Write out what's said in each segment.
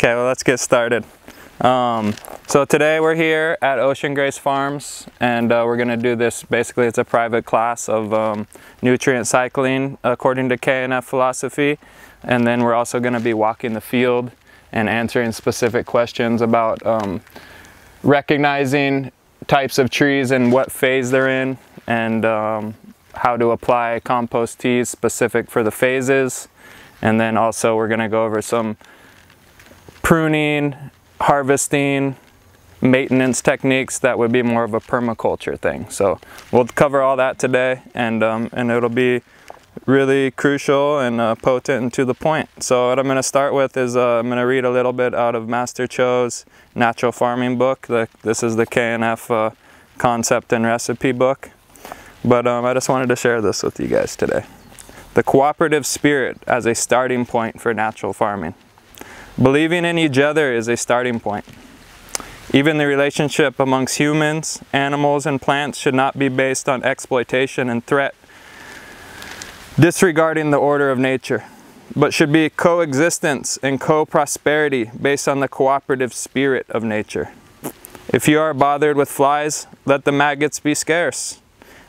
Okay, well, let's get started. So today we're here at Ocean Grace Farms, and we're going to do this. Basically, it's a private class of nutrient cycling according to KNF philosophy, and then we're also going to be walking the field and answering specific questions about recognizing types of trees and what phase they're in, and how to apply compost teas specific for the phases. And then also we're going to go over some pruning, harvesting, maintenance techniques that would be more of a permaculture thing. So we'll cover all that today, and it'll be really crucial and potent and to the point. So what I'm going to start with is I'm going to read a little bit out of Master Cho's natural farming book. This is the KNF concept and recipe book. But I just wanted to share this with you guys today. The cooperative spirit as a starting point for natural farming. Believing in each other is a starting point. Even the relationship amongst humans, animals, and plants should not be based on exploitation and threat, disregarding the order of nature, but should be coexistence and co-prosperity based on the cooperative spirit of nature. If you are bothered with flies, let the maggots be scarce.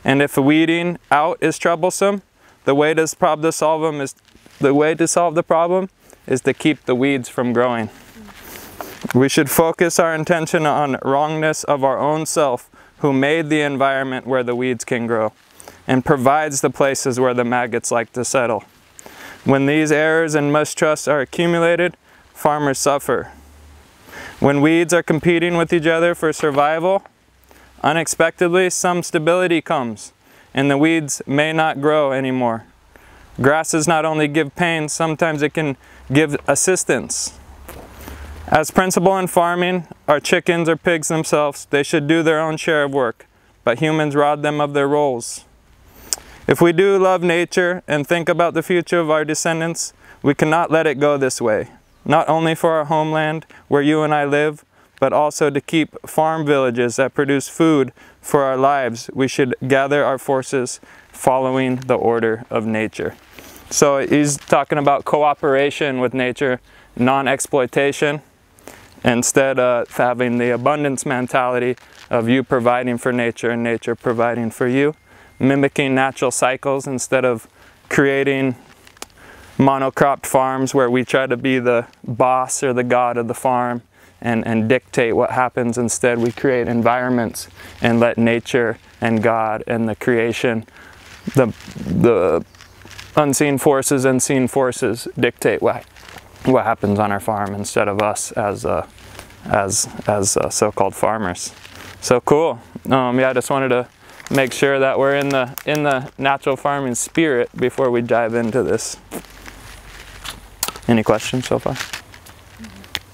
And if weeding out is troublesome, the way to solve the problem is to keep the weeds from growing. We should focus our intention on wrongness of our own self, who made the environment where the weeds can grow and provides the places where the maggots like to settle. When these errors and mistrusts are accumulated, farmers suffer. When weeds are competing with each other for survival, unexpectedly some stability comes, and the weeds may not grow anymore. Grasses not only give pain, sometimes it can give assistance. As principle in farming, our chickens or pigs themselves, they should do their own share of work, but humans rob them of their roles. If we do love nature and think about the future of our descendants, we cannot let it go this way, not only for our homeland where you and I live, but also to keep farm villages that produce food for our lives. We should gather our forces following the order of nature. So he's talking about cooperation with nature, non-exploitation, instead of having the abundance mentality of you providing for nature and nature providing for you, mimicking natural cycles instead of creating monocropped farms where we try to be the boss or the god of the farm and dictate what happens. Instead, we create environments and let nature and God and the creation, the unseen forces and seen forces dictate what happens on our farm instead of us as so-called farmers. So cool. Yeah, I just wanted to make sure that we're in the natural farming spirit before we dive into this. Any questions so far?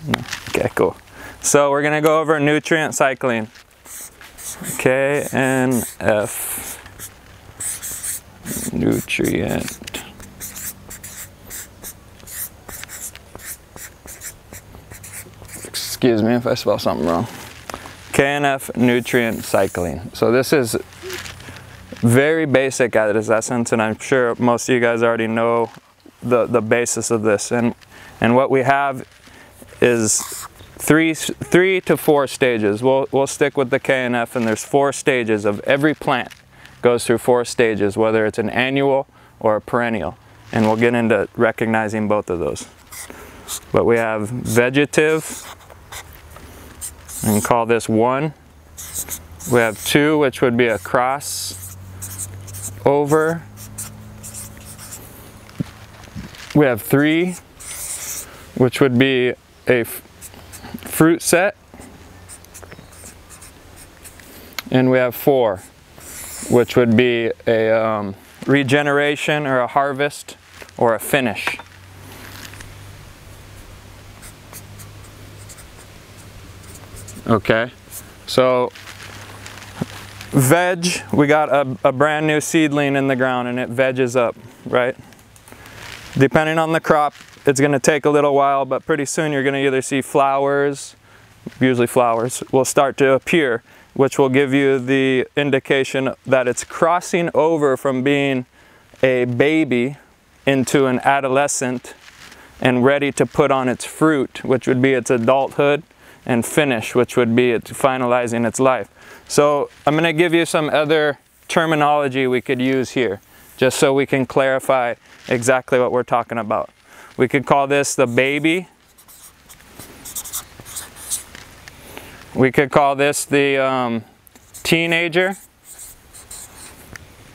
No? Okay, cool. So we're going to go over nutrient cycling. KNF Nutrient. Excuse me if I spell something wrong. KNF Nutrient Cycling. So this is very basic at its essence, and I'm sure most of you guys already know the basis of this. And what we have is three to four stages. We'll stick with the KNF, and there's 4 stages of every plant. Goes through 4 stages, whether it's an annual or a perennial, and we'll get into recognizing both of those. But we have vegetative, and call this 1. We have 2, which would be a cross over. We have 3, which would be a fruit set, and we have 4, which would be a regeneration or a harvest or a finish. Okay, so veg, we got a brand new seedling in the ground and it veges up, right? Depending on the crop, it's going to take a little while, but pretty soon you're going to either see flowers, usually flowers, will start to appear, which will give you the indication that it's crossing over from being a baby into an adolescent and ready to put on its fruit, which would be its adulthood, and finish, which would be it finalizing its life. So I'm going to give you some other terminology we could use here, just so we can clarify exactly what we're talking about. We could call this the baby. We could call this the teenager.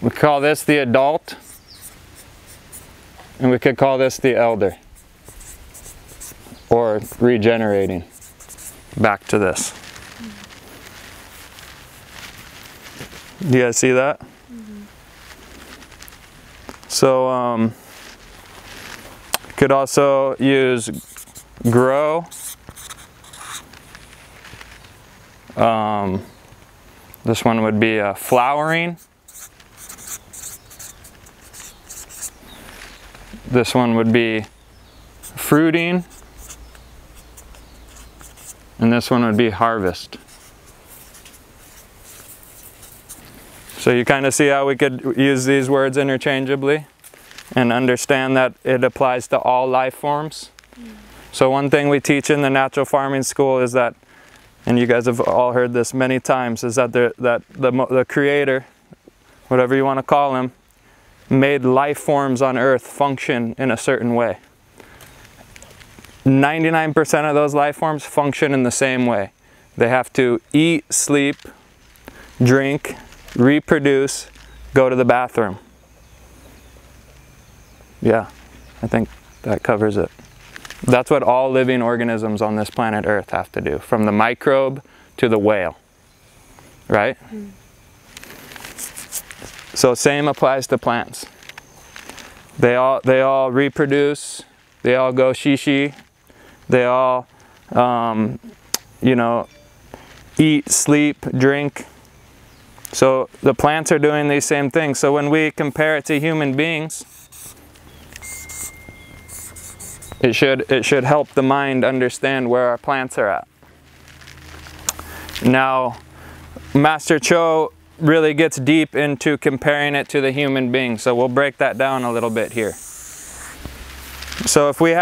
We call this the adult. And we could call this the elder. Or regenerating. Back to this. Do you guys see that? So could also use grow. This one would be flowering. This one would be fruiting. And this one would be harvest. So you kind of see how we could use these words interchangeably and understand that it applies to all life forms. So one thing we teach in the natural farming school is that, and you guys have all heard this many times, is that the creator, whatever you want to call him, made life forms on earth function in a certain way. 99% of those life forms function in the same way. They have to eat, sleep, drink, reproduce, go to the bathroom. Yeah, I think that covers it. That's what all living organisms on this planet Earth have to do, from the microbe to the whale, right? So same applies to plants. They all reproduce, they all go shishi, they all, you know, eat, sleep, drink. So the plants are doing these same things. So when we compare it to human beings, it should help the mind understand where our plants are at. Now, Master Cho really gets deep into comparing it to the human being. So we'll break that down a little bit here. So if we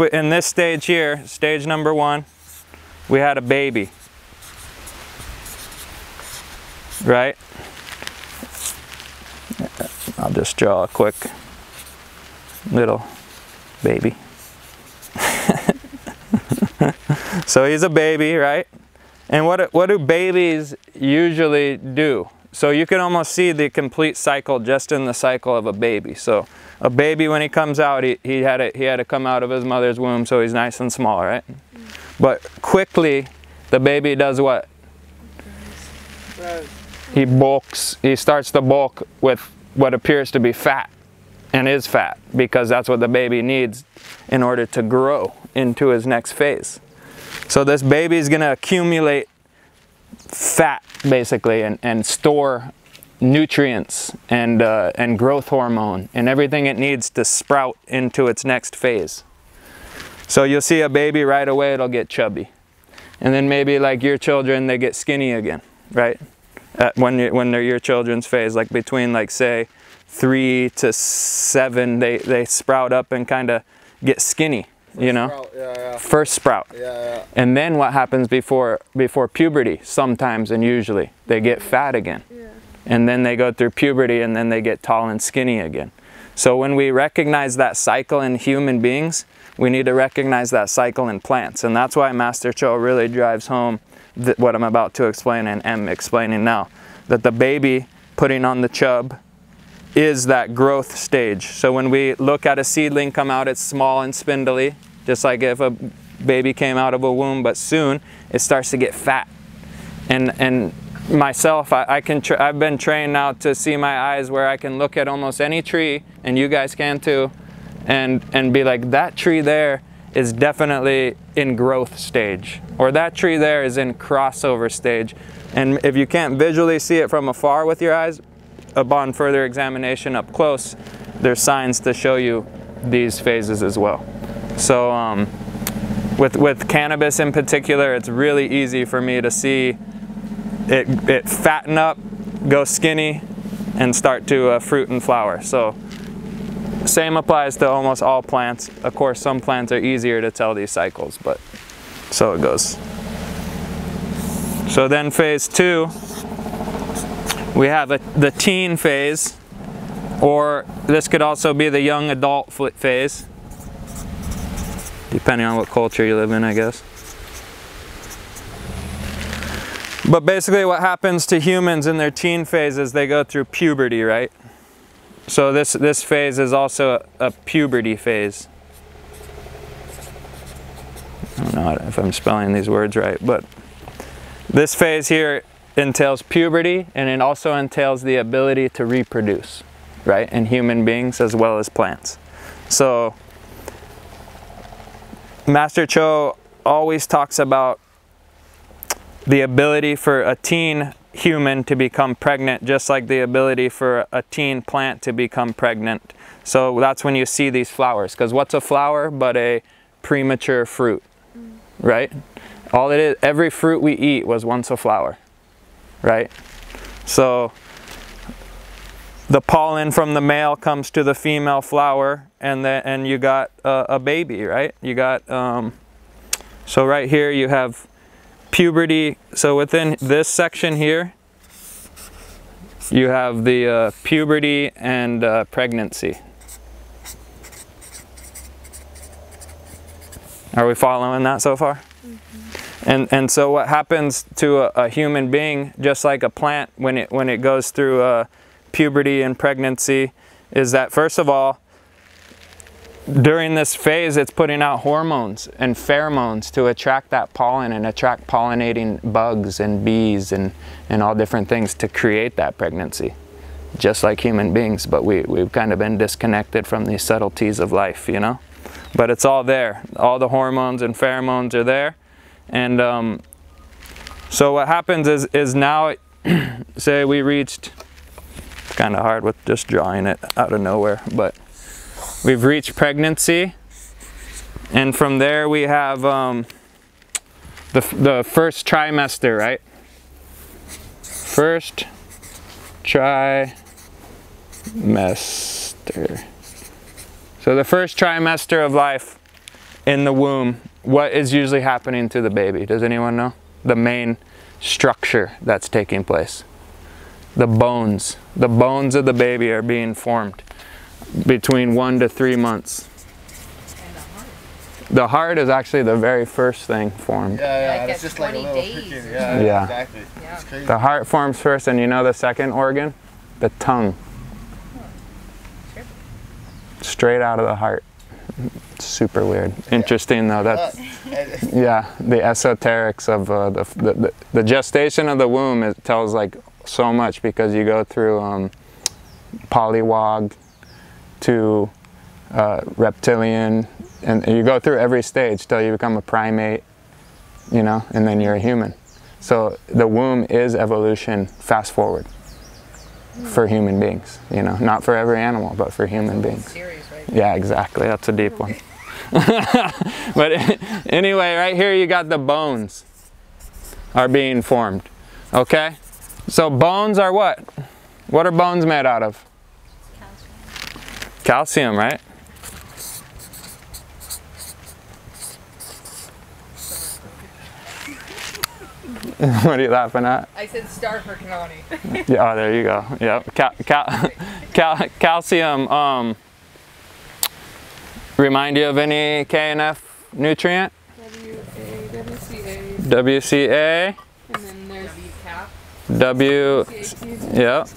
in this stage here, stage number 1, we had a baby, right? I'll just draw a quick little baby. So he's a baby, right? And what do babies usually do? So you can almost see the complete cycle just in the cycle of a baby. So a baby, when he comes out, he had to come out of his mother's womb, so he's nice and small, right? But quickly, the baby does what? He bulks. He starts to bulk with what appears to be fat, and is fat, because that's what the baby needs in order to grow into his next phase. So this baby is going to accumulate fat, basically, and store nutrients and growth hormone and everything it needs to sprout into its next phase. So you'll see a baby right away, it'll get chubby. And then maybe like your children, they get skinny again, right? When they're your children's phase, like between like say 3 to 7, they sprout up and kind of get skinny. You know, first sprout. And then what happens before puberty? Sometimes and usually they get fat again. And then they go through puberty and then they get tall and skinny again. So when we recognize that cycle in human beings, we need to recognize that cycle in plants. And that's why Master Cho really drives home what I'm about to explain and am explaining now. That the baby putting on the chub is that growth stage. So when we look at a seedling come out, it's small and spindly, just like if a baby came out of a womb, but soon it starts to get fat. And myself, I've been trained now to see my eyes where I can look at almost any tree, and you guys can too, and be like, that tree there is definitely in growth stage, or that tree there is in crossover stage. And if you can't visually see it from afar with your eyes, upon further examination up close, there's signs to show you these phases as well. So with cannabis in particular, it's really easy for me to see it fatten up, go skinny, and start to fruit and flower. So same applies to almost all plants. Of course, some plants are easier to tell these cycles, but so it goes. So then phase 2, we have the teen phase, or this could also be the young adult phase, depending on what culture you live in, I guess. But basically what happens to humans in their teen phase is they go through puberty, right? So this phase is also a puberty phase. I don't know if I'm spelling these words right, but this phase here entails puberty, and it also entails the ability to reproduce, right? In human beings as well as plants. So Master Cho always talks about the ability for a teen human to become pregnant, just like the ability for a teen plant to become pregnant. So that's when you see these flowers, because what's a flower but a premature fruit, right? All it is, every fruit we eat was once a flower, right? So the pollen from the male comes to the female flower, and you got a baby, right? You got so right here you have puberty. So within this section here, you have the puberty and pregnancy. Are we following that so far? And so what happens to a human being, just like a plant, when it goes through puberty and pregnancy, is that first of all, during this phase, it's putting out hormones and pheromones to attract that pollen and attract pollinating bugs and bees and all different things to create that pregnancy, just like human beings. But we've kind of been disconnected from these subtleties of life, you know? But it's all there. All the hormones and pheromones are there. And so what happens is now, say we reached, it's kind of hard with just drawing it out of nowhere, but we've reached pregnancy, and from there we have the first trimester, right? First trimester. So the first trimester of life in the womb, what is usually happening to the baby? Does anyone know? The main structure that's taking place. The bones. The bones of the baby are being formed between 1 to 3 months. And the heart. The heart is actually the very first thing formed. Yeah, it's just like a little days. freaking, Yeah. Exactly. Yeah. It's crazy. The heart forms first, and you know the second organ? The tongue. Straight out of the heart. Super weird. Interesting though. That's yeah. The esoterics of the gestation of the womb. It tells like so much, because you go through polywog to reptilian, and you go through every stage till you become a primate, you know, and then you're a human. So the womb is evolution fast forward for human beings, you know, not for every animal, but for human beings. Serious, right? Yeah, exactly. That's a deep one. But anyway, right here you got the bones are being formed. Okay? So bones are what? What are bones made out of? Calcium, right? What are you laughing at? I said star for County. Yeah, oh, there you go. Yep. Calcium. Remind you of any KNF nutrient? WCA. WCA. And then there's W. Yep.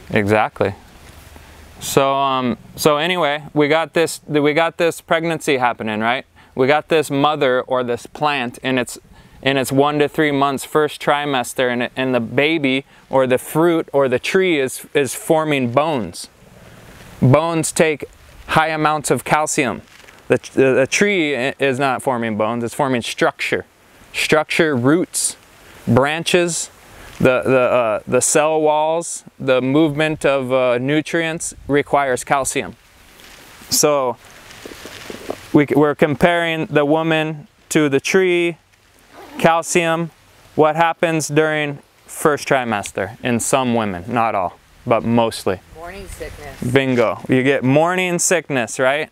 Exactly. So so anyway, we got this pregnancy happening, right? We got this mother or this plant in its 1 to 3 months first trimester, and the baby or the fruit or the tree is forming bones. Bones take high amounts of calcium. The tree is not forming bones, it's forming structure. Structure, roots, branches, the cell walls, the movement of nutrients requires calcium. So we're comparing the woman to the tree, calcium. What happens during first trimester in some women, not all. but mostly. Morning sickness. Bingo. You get morning sickness, right?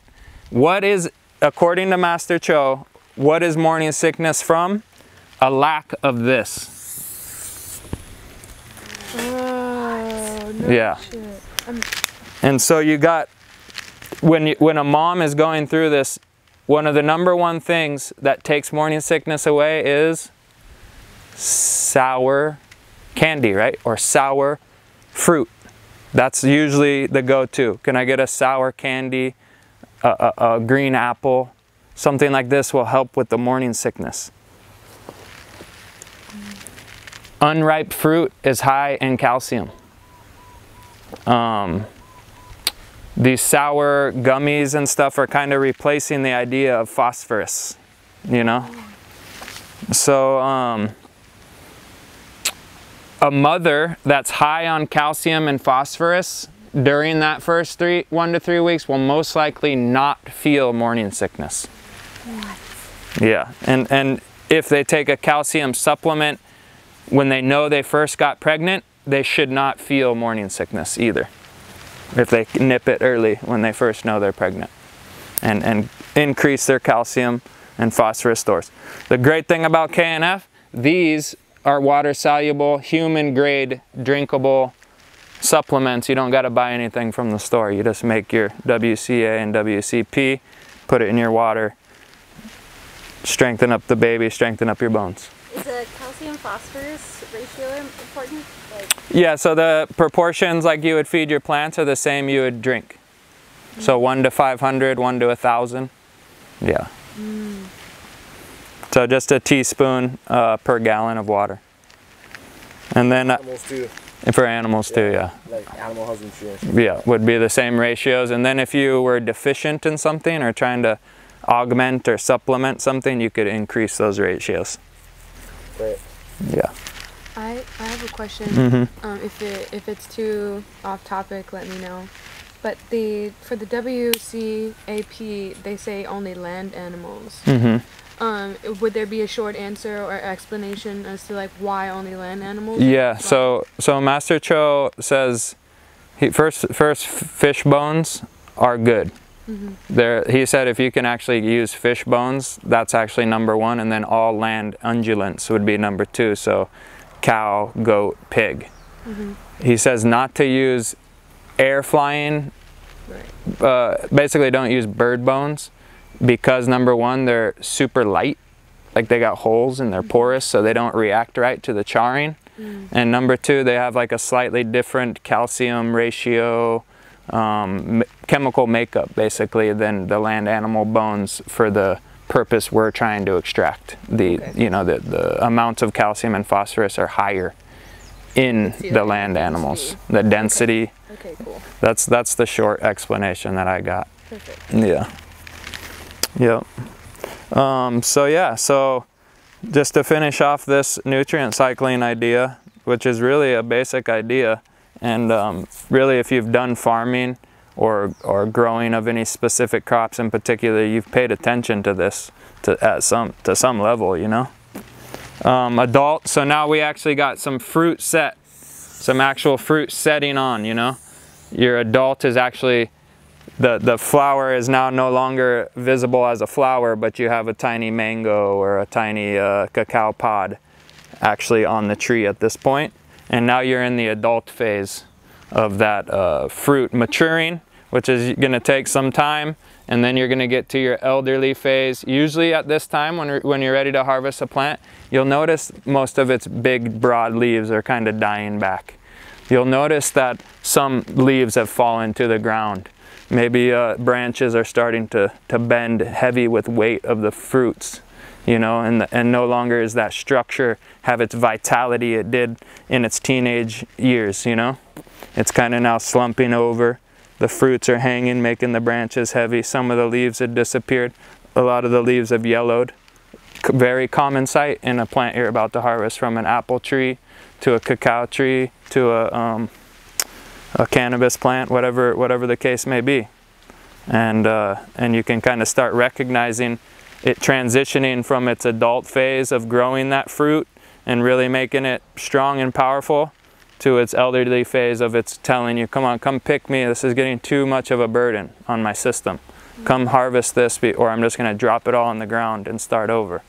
What is, according to Master Cho, what is morning sickness from? A lack of this. Oh, no Yeah. shit. And so you got, when a mom is going through this, one of the #1 things that takes morning sickness away is sour candy, right? Or sour fruit. That's usually the go-to. Can I get a sour candy, a green apple? Something like this will help with the morning sickness. Unripe fruit is high in calcium. These sour gummies and stuff are kind of replacing the idea of phosphorus, you know? So a mother that's high on calcium and phosphorus during that first 1 to 3 weeks will most likely not feel morning sickness. What? Yeah, and if they take a calcium supplement when they know they first got pregnant, they should not feel morning sickness either. If they nip it early when they first know they're pregnant and increase their calcium and phosphorus stores. The great thing about KNF, these are water soluble, human grade, drinkable supplements. You don't got to buy anything from the store. You just make your WCA and WCP, put it in your water, strengthen up the baby, strengthen up your bones. Is a calcium phosphorus ratio important? Yeah, so the proportions like you would feed your plants are the same you would drink. So 1 to 500, 1 to 1,000. Yeah. So just a teaspoon per gallon of water. And then Animals too. for animals too, yeah. Like animal husbandry. Yeah, would be the same ratios. And then if you were deficient in something or trying to augment or supplement something, you could increase those ratios. Right. Yeah. I have a question. Mm-hmm. If it's too off topic, let me know. But for the WCAP, they say only land animals. Mm-hmm. Would there be a short answer or explanation as to like why only land animals? Yeah. So Master Cho says first fish bones are good. Mm-hmm. He said if you can actually use fish bones, that's actually #1, and then all land ungulates would be #2. So cow, goat, pig. Mm-hmm. He says not to use air flying, Right. basically don't use bird bones because #1, they're super light, like they got holes and they're porous, so they don't react right to the charring. And #2, they have like a slightly different calcium ratio, chemical makeup basically than the land animal bones for the purpose we're trying to extract. The amounts of calcium and phosphorus are higher in the land animals. The density. Okay, cool. That's the short explanation that I got. Perfect. Yeah. Yep. So just to finish off this nutrient cycling idea, which is really a basic idea, and really if you've done farming or growing of any specific crops in particular, you've paid attention to this to some level, you know. Adult, so now we actually got some fruit set, some actual fruit setting on, you know. Your adult is actually, the flower is now no longer visible as a flower, but you have a tiny mango or a tiny cacao pod actually on the tree at this point. And now you're in the adult phase of that fruit maturing, which is going to take some time, and then you're going to get to your elderly phase. Usually at this time when you're ready to harvest a plant, you'll notice most of its big broad leaves are kind of dying back. You'll notice that some leaves have fallen to the ground. Maybe branches are starting to bend heavy with weight of the fruits, you know, and no longer is that structure have its vitality it did in its teenage years, you know. It's kind of now slumping over. The fruits are hanging, making the branches heavy. Some of the leaves have disappeared. A lot of the leaves have yellowed. Very common sight in a plant you're about to harvest, from an apple tree to a cacao tree to a cannabis plant, whatever the case may be. And you can kind of start recognizing it transitioning from its adult phase of growing that fruit and really making it strong and powerful to its elderly phase of it's telling you, come on, come pick me, this is getting too much of a burden on my system. Come harvest this, or I'm just going to drop it all on the ground and start over.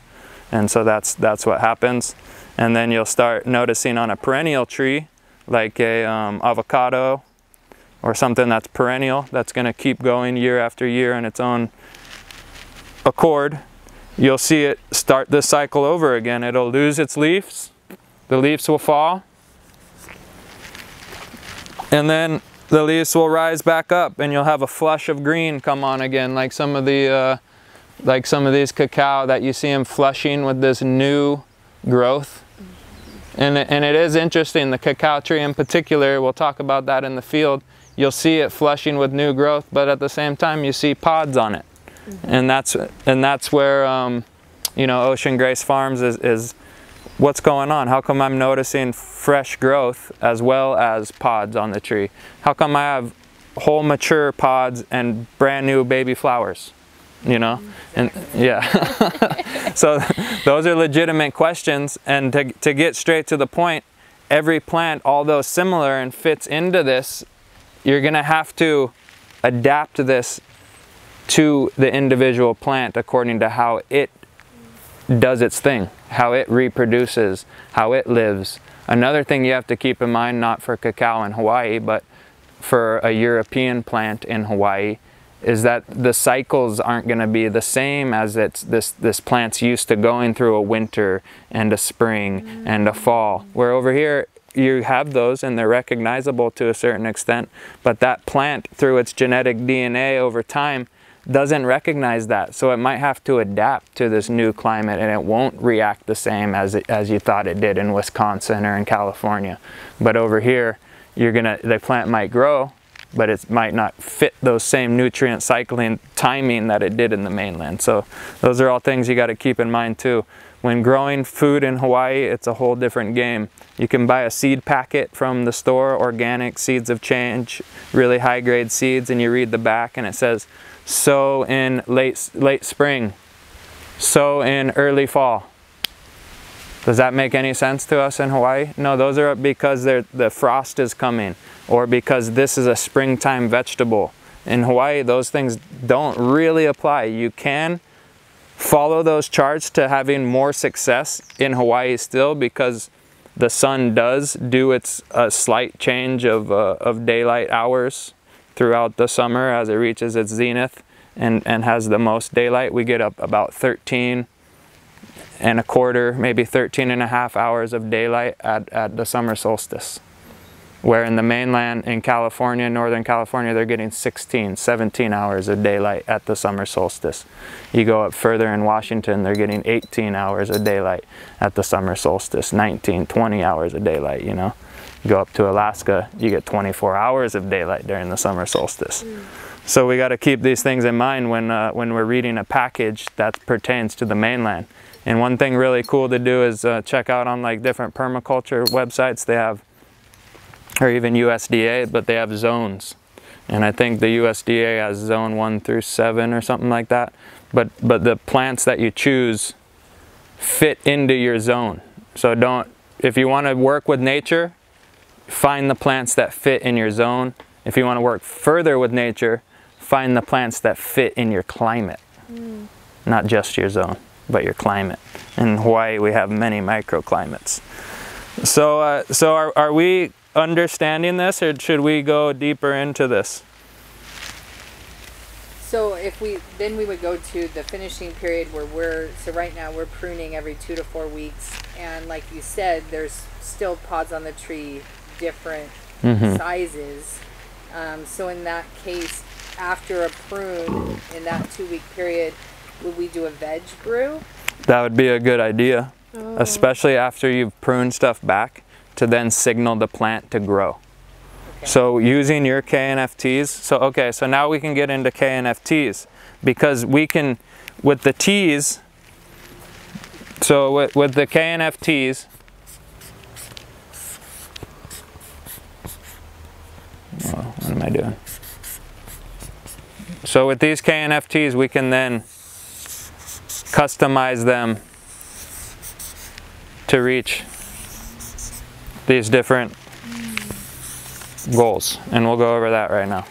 And so that's what happens. And then you'll start noticing on a perennial tree, like a avocado or something that's perennial, that's going to keep going year after year in its own accord, you'll see it start this cycle over again. It'll lose its leaves, the leaves will fall, and then the leaves will rise back up, and you'll have a flush of green come on again, like some of the like some of these cacao that you see them flushing with this new growth. And it is interesting, the cacao tree in particular, we'll talk about that in the field, you'll see it flushing with new growth, but at the same time you see pods on it. And that's where you know, Ocean Grace Farms is what's going on. How come I'm noticing fresh growth as well as pods on the tree? How come I have whole mature pods and brand new baby flowers? You know, and yeah. So those are legitimate questions, and to get straight to the point, every plant, although similar and fits into this, you're gonna have to adapt this to the individual plant according to how it does its thing, how it reproduces, how it lives. Another thing you have to keep in mind, not for cacao in Hawaii, but for a European plant in Hawaii, is that the cycles aren't going to be the same as this plant's used to going through a winter and a spring and a fall. Where over here you have those and they're recognizable to a certain extent, but that plant through its genetic DNA over time doesn't recognize that, so it might have to adapt to this new climate, and it won't react the same as you thought it did in Wisconsin or in California. But over here, the plant might grow, but it might not fit those same nutrient cycling timing that it did in the mainland. So those are all things you got to keep in mind too. When growing food in Hawaii, it's a whole different game. You can buy a seed packet from the store, organic seeds of change, really high grade seeds, and you read the back and it says, sow in late spring, sow in early fall. Does that make any sense to us in Hawaii? No, those are because the frost is coming, or because this is a springtime vegetable. In Hawaii, those things don't really apply. You can follow those charts to having more success in Hawaii still, because the sun does do its slight change of daylight hours throughout the summer as it reaches its zenith and has the most daylight. We get up about 13 and a quarter, maybe 13 and a half hours of daylight at the summer solstice. Where in the mainland, in California, Northern California, they're getting 16, 17 hours of daylight at the summer solstice. You go up further in Washington, they're getting 18 hours of daylight at the summer solstice, 19, 20 hours of daylight, you know. You go up to Alaska, you get 24 hours of daylight during the summer solstice. So we got to keep these things in mind when we're reading a package that pertains to the mainland. And one thing really cool to do is check out on like different permaculture websites. They have, or even USDA, but they have zones. And I think the USDA has zone 1 through 7 or something like that. But the plants that you choose fit into your zone. So if you want to work with nature, find the plants that fit in your zone. If you want to work further with nature, find the plants that fit in your climate. Not just your zone, but your climate. In Hawaii, we have many microclimates. So, are we understanding this, or should we go deeper into this? So then we would go to the finishing period where so right now we're pruning every 2 to 4 weeks, and like you said, there's still pods on the tree, different sizes. So in that case, after a prune in that 2-week period, would we do a veg brew? That would be a good idea, especially after you've pruned stuff back, to then signal the plant to grow. Okay. So using your KNFTs, so now we can get into KNFTs, because we can, with the Ts, so with the KNFTs, what am I doing? So with these KNFTs, we can then customize them to reach these different goals, and we'll go over that right now.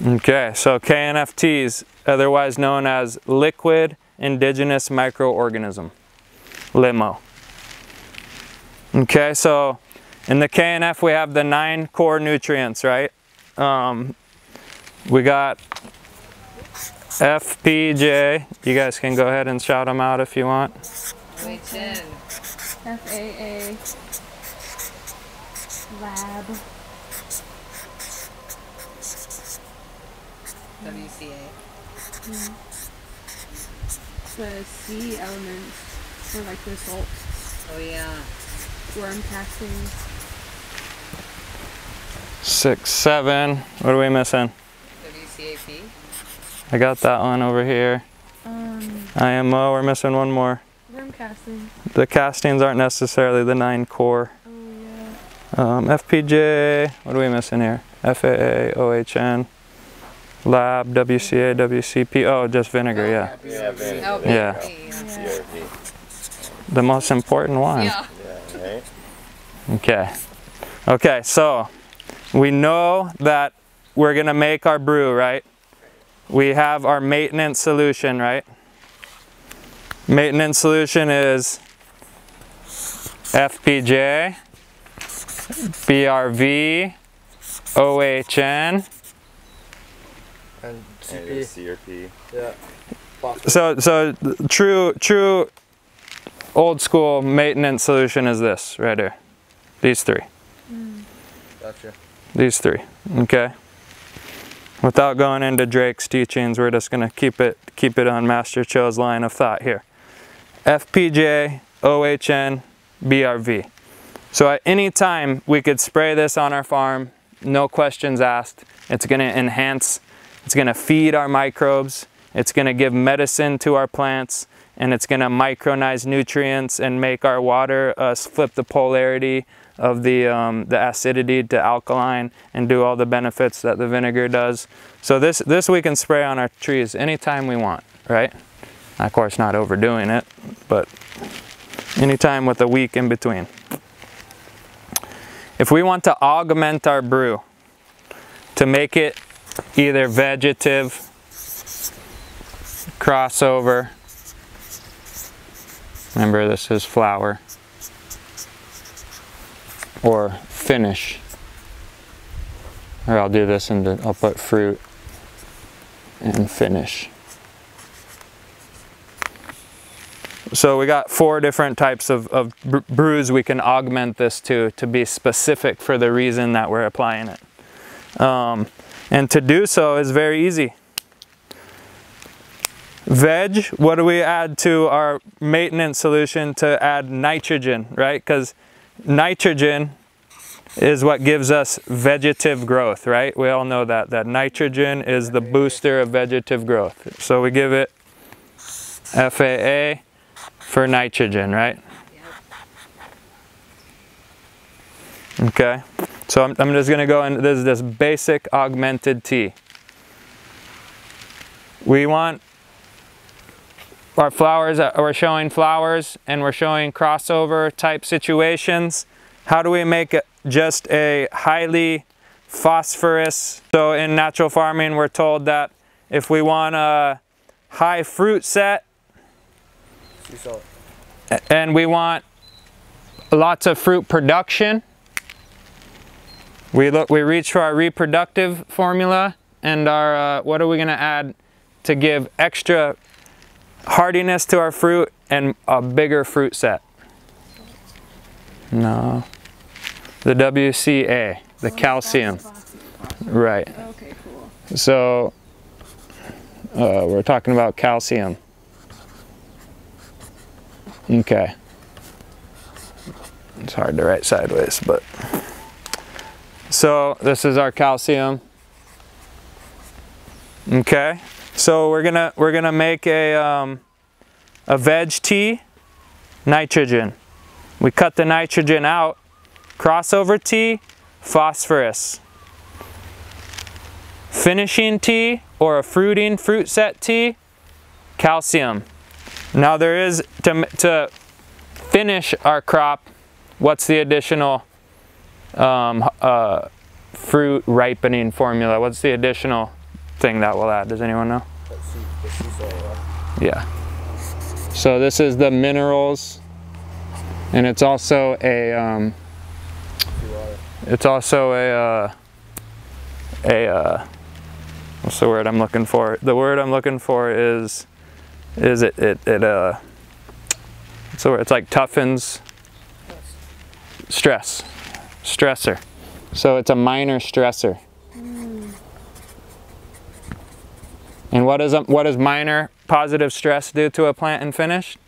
Okay, so KNFTs, otherwise known as liquid indigenous microorganism, LIMO. Okay, so in the KNF we have the 9 core nutrients, right? We got FPJ, you guys can go ahead and shout them out if you want. OHN. FAA. Lab. WCA. The C elements for like the salt. Oh yeah. Worm castings. 6, 7, what are we missing? WCAP. I got that one over here. IMO, we're missing one more. Worm casting. The castings aren't necessarily the 9 core. Oh yeah. FPJ, what are we missing here? FAA, OHN, Lab, WCA, WCP, oh, just vinegar, yeah. Yeah, vinegar. Oh, Yeah. CRP. The most important one. Yeah. Yeah, right? Okay. Okay, so we know that we're gonna make our brew, right? We have our maintenance solution, right? Maintenance solution is FPJ, BRV, OHN. And CRP. Yeah. So true old school maintenance solution is this right here. These 3. Gotcha. These 3. Okay. Without going into Drake's teachings, we're just gonna keep it on Master Cho's line of thought here. FPJ, OHN, BRV. So at any time we could spray this on our farm, no questions asked. It's gonna enhance, it's gonna feed our microbes, it's gonna give medicine to our plants, and it's gonna micronize nutrients and make our water flip the polarity of the acidity to alkaline and do all the benefits that the vinegar does. So this we can spray on our trees anytime we want, right? Of course, not overdoing it, but anytime with a week in between. If we want to augment our brew to make it either vegetative, crossover, remember this is flour, or finish, or I'll do this and I'll put fruit and finish. So we got 4 different types of brews we can augment this to be specific for the reason that we're applying it. And to do so is very easy. Veg, what do we add to our maintenance solution to add nitrogen, right? Because nitrogen is what gives us vegetative growth, right? We all know that nitrogen is the booster of vegetative growth. So we give it FAA for nitrogen, right? Okay, so I'm just gonna go in, this is this basic augmented tea. We want our flowers, we're showing flowers and we're showing crossover type situations. How do we make it just a highly phosphorus? So in natural farming, we're told that if we want a high fruit set and we want lots of fruit production, we reach for our reproductive formula and our, what are we gonna add to give extra hardiness to our fruit and a bigger fruit set? No. The WCA, the calcium. Right. Okay, cool. So, we're talking about calcium. Okay. It's hard to write sideways, but. So, this is our calcium. Okay. So we're gonna make a veg tea nitrogen. We cut the nitrogen out. Crossover T, phosphorus. Finishing T, or a fruiting fruit set T, calcium. Now there is, to finish our crop, what's the additional fruit ripening formula? What's the additional thing that we'll add? Does anyone know? Yeah. So this is the minerals, and it's also a what's the word I'm looking for? The word I'm looking for is it's like toughens stressor. So it's a minor stressor. And what does minor positive stress do to a plant and finish?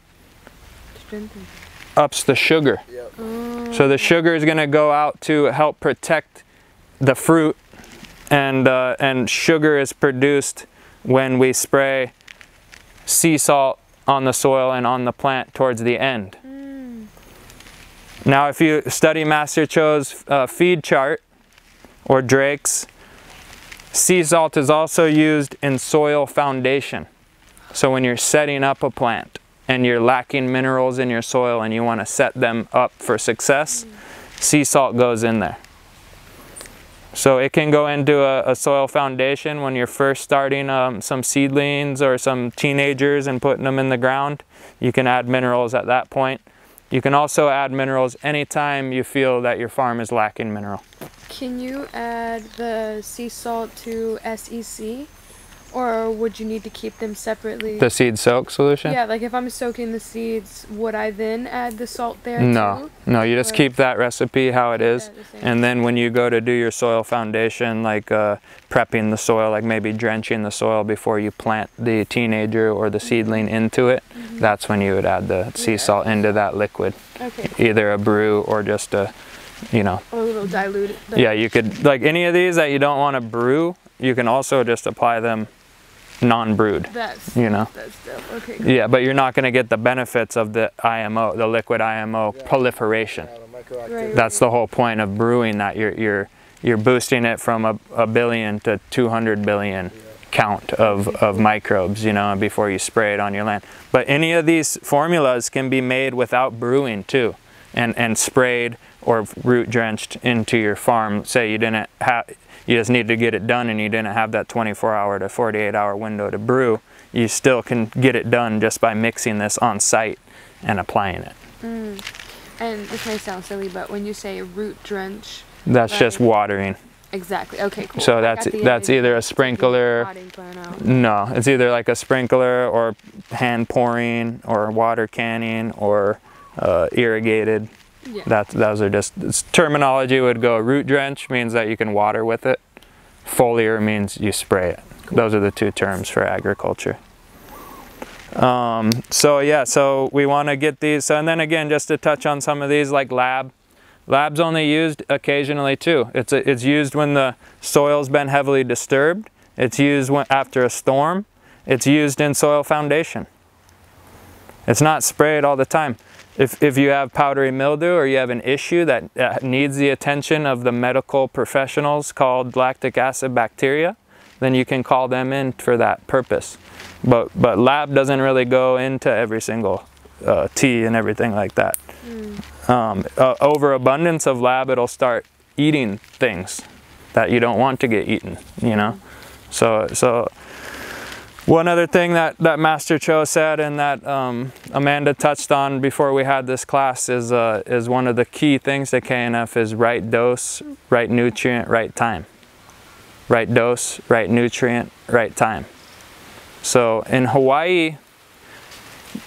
Ups the sugar. Yep. So the sugar is going to go out to help protect the fruit, and sugar is produced when we spray sea salt on the soil and on the plant towards the end. Now if you study Master Cho's feed chart, or Drake's, sea salt is also used in soil foundation. So when you're setting up a plant and you're lacking minerals in your soil and you want to set them up for success, sea salt goes in there. So it can go into a soil foundation when you're first starting some seedlings or some teenagers and putting them in the ground. You can add minerals at that point. You can also add minerals anytime you feel that your farm is lacking mineral. Can you add the sea salt to SEC? Or would you need to keep them separately? The seed soak solution? Yeah, like if I'm soaking the seeds, would I then add the salt there too? No, you just keep that recipe how it is. And then when you go to do your soil foundation, like prepping the soil, like maybe drenching the soil before you plant the teenager or the seedling into it, that's when you would add the sea salt into that liquid. Okay. Either a brew or just a, you know. Or a little diluted. Yeah, you could, like any of these that you don't want to brew, you can also just apply them non-brewed, you know. That's dope. Okay, cool. Yeah, but you're not going to get the benefits of the IMO, the liquid IMO proliferation. That's the whole point of brewing, that you're boosting it from a billion to 200 billion count of microbes, you know, before you spray it on your land. But any of these formulas can be made without brewing too, and sprayed or root drenched into your farm. Say you didn't have, you just need to get it done and you didn't have that 24-hour to 48-hour window to brew, you still can get it done just by mixing this on site and applying it. And this may sound silly, but when you say root drench, that's just watering. Exactly. Okay, cool. So that's either a sprinkler. No, it's either like a sprinkler or hand pouring or water canning or irrigated. Yeah. Those are just, terminology would go, root drench means that you can water with it. Foliar means you spray it. Cool. Those are the two terms for agriculture. So yeah, so we want to get these. So, and then again, just to touch on some of these, like lab's only used occasionally too. It's used when the soil's been heavily disturbed. It's used after a storm. It's used in soil foundation. It's not sprayed all the time. If you have powdery mildew or you have an issue that needs the attention of the medical professionals called lactic acid bacteria, then you can call them in for that purpose. But lab doesn't really go into every single tea and everything like that. Overabundance of lab, it'll start eating things that you don't want to get eaten, you know. So one other thing that Master Cho said and that Amanda touched on before we had this class is one of the key things to KNF is right dose, right nutrient, right time. Right dose, right nutrient, right time. So in Hawaii,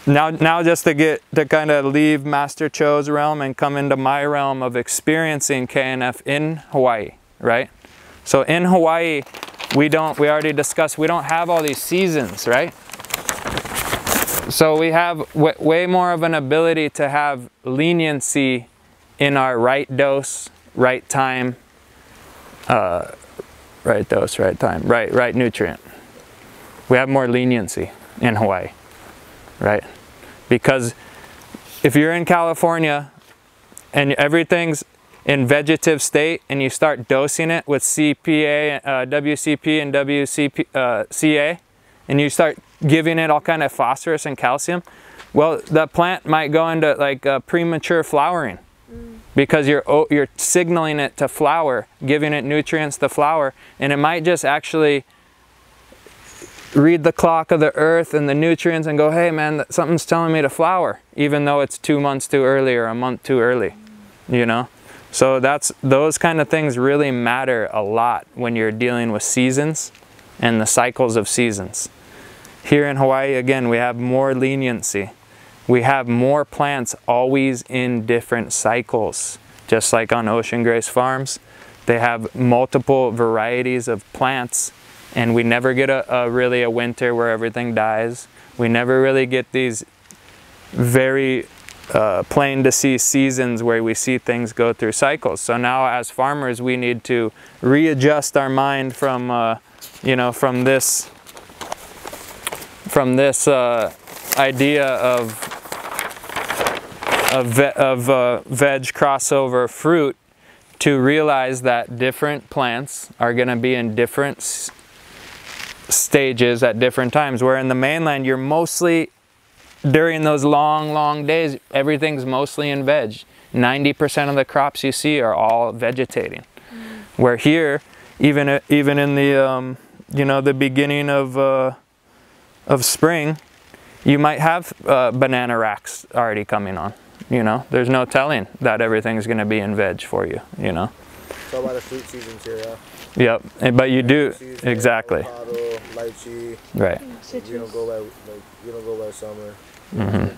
now just to kind of leave Master Cho's realm and come into my realm of experiencing KNF in Hawaii, right? So in Hawaii, we already discussed, we don't have all these seasons, right? So we have way more of an ability to have leniency in our right dose, right time, right dose, right time, right nutrient. We have more leniency in Hawaii, right? Because if you're in California and everything's in vegetative state and you start dosing it with CPA, WCP and CA, and you start giving it all kind of phosphorus and calcium, well, the plant might go into like premature flowering because you're signaling it to flower, giving it nutrients to flower, and it might just actually read the clock of the earth and the nutrients and go, hey man, something's telling me to flower, even though it's 2 months too early or a month too early, you know? So those kind of things really matter a lot when you're dealing with seasons and the cycles of seasons. Here in Hawaii, again, we have more leniency. We have more plants always in different cycles. Just like on Ocean Grace Farms, they have multiple varieties of plants, and we never get really a winter where everything dies. We never really get these very plain to see seasons where we see things go through cycles. So now as farmers, we need to readjust our mind from you know, from this idea of veg crossover fruit to realize that different plants are going to be in different stages at different times. Where in the mainland, you're mostly, during those long days, everything's mostly in veg. 90% of the crops you see are all vegetating. Where here, even in the you know, the beginning of spring, you might have banana racks already coming on. You know, there's no telling that everything's going to be in veg for you. You know. It's all about the fruit seasons here. Yep, but you do exactly. Avocado, lychee. Right. You don't go by summer. Mm-hmm.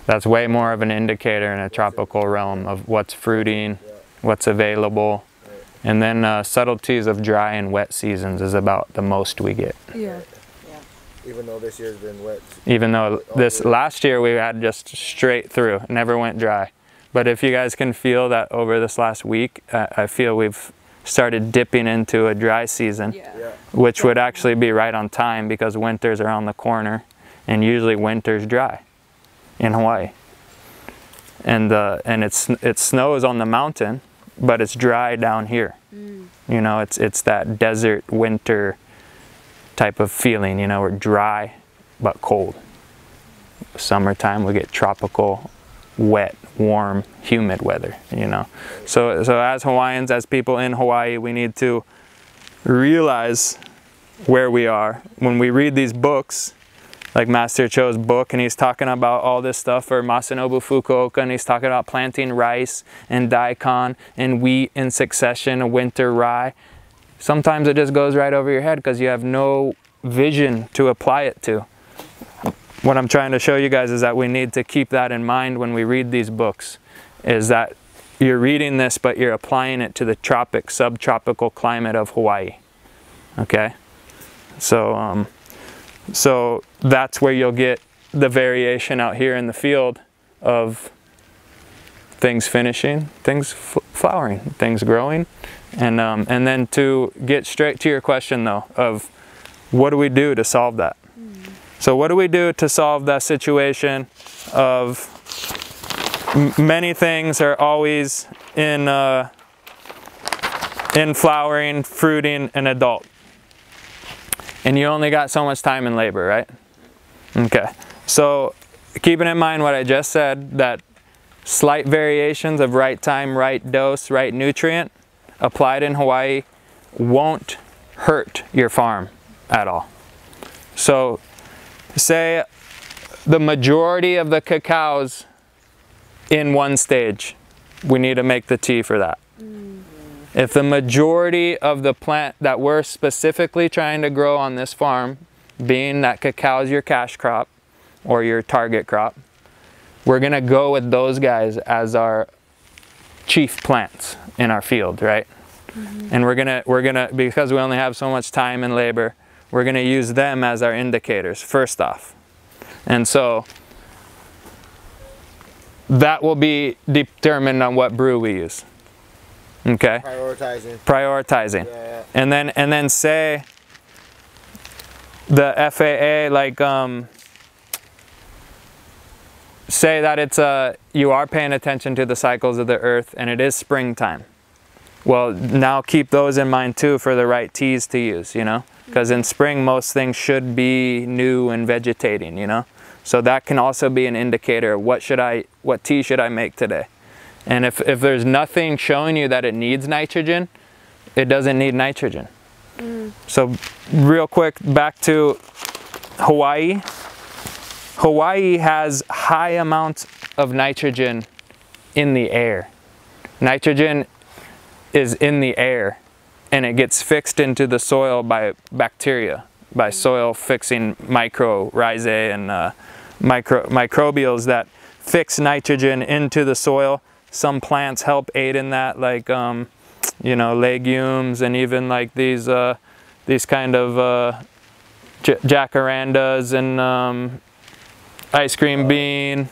That's way more of an indicator in a tropical realm of what's fruiting, what's available, and then subtleties of dry and wet seasons is about the most we get. Yeah. Even though this year's been wet. Even though this last year we had just straight through, never went dry. But if you guys can feel that over this last week, I feel we've started dipping into a dry season, which would actually be right on time because winter's around the corner, and usually winter's dry in Hawaii. And it snows on the mountain, but it's dry down here. You know, it's that desert winter type of feeling, you know, we're dry but cold. Summertime we get tropical, wet, warm, humid weather, you know. So as Hawaiians, as people in Hawaii, we need to realize where we are. When we read these books, like Master Cho's book, and he's talking about all this stuff for Masanobu Fukuoka, and he's talking about planting rice and daikon and wheat in succession, a winter rye. Sometimes it just goes right over your head because you have no vision to apply it to. What I'm trying to show you guys is that we need to keep that in mind when we read these books, is that you're reading this but you're applying it to the tropic, subtropical climate of Hawaii. Okay? So that's where you'll get the variation out here in the field of things finishing, things flowering, things growing. And then to get straight to your question though, of what do we do to solve that? So what do we do to solve that situation of many things are always in flowering, fruiting, and adult. And you only got so much time and labor, right? Okay, so keeping in mind what I just said, that slight variations of right time, right dose, right nutrient applied in Hawaii won't hurt your farm at all. So say the majority of the cacao's in one stage, we need to make the tea for that. If the majority of the plant that we're specifically trying to grow on this farm, being that cacao is your cash crop or your target crop, we're gonna go with those guys as our chief plants in our field, right? And we're gonna because we only have so much time and labor, we're gonna use them as our indicators first off. And so that will be determined on what brew we use. Okay? Prioritizing. Yeah. And then say the FAA, like say that it's you are paying attention to the cycles of the earth and it is springtime. Well, now keep those in mind too for the right teas to use, you know, because in spring most things should be new and vegetating, you know. So that can also be an indicator of what tea should I make today. And if there's nothing showing you that it needs nitrogen, it doesn't need nitrogen. So real quick, back to Hawaii. Hawaii has high amounts of nitrogen in the air. Nitrogen is in the air and it gets fixed into the soil by bacteria, by soil fixing mycorrhizae and microbials that fix nitrogen into the soil. Some plants help aid in that, like you know, legumes and even like these kind of jacarandas and ice cream bean,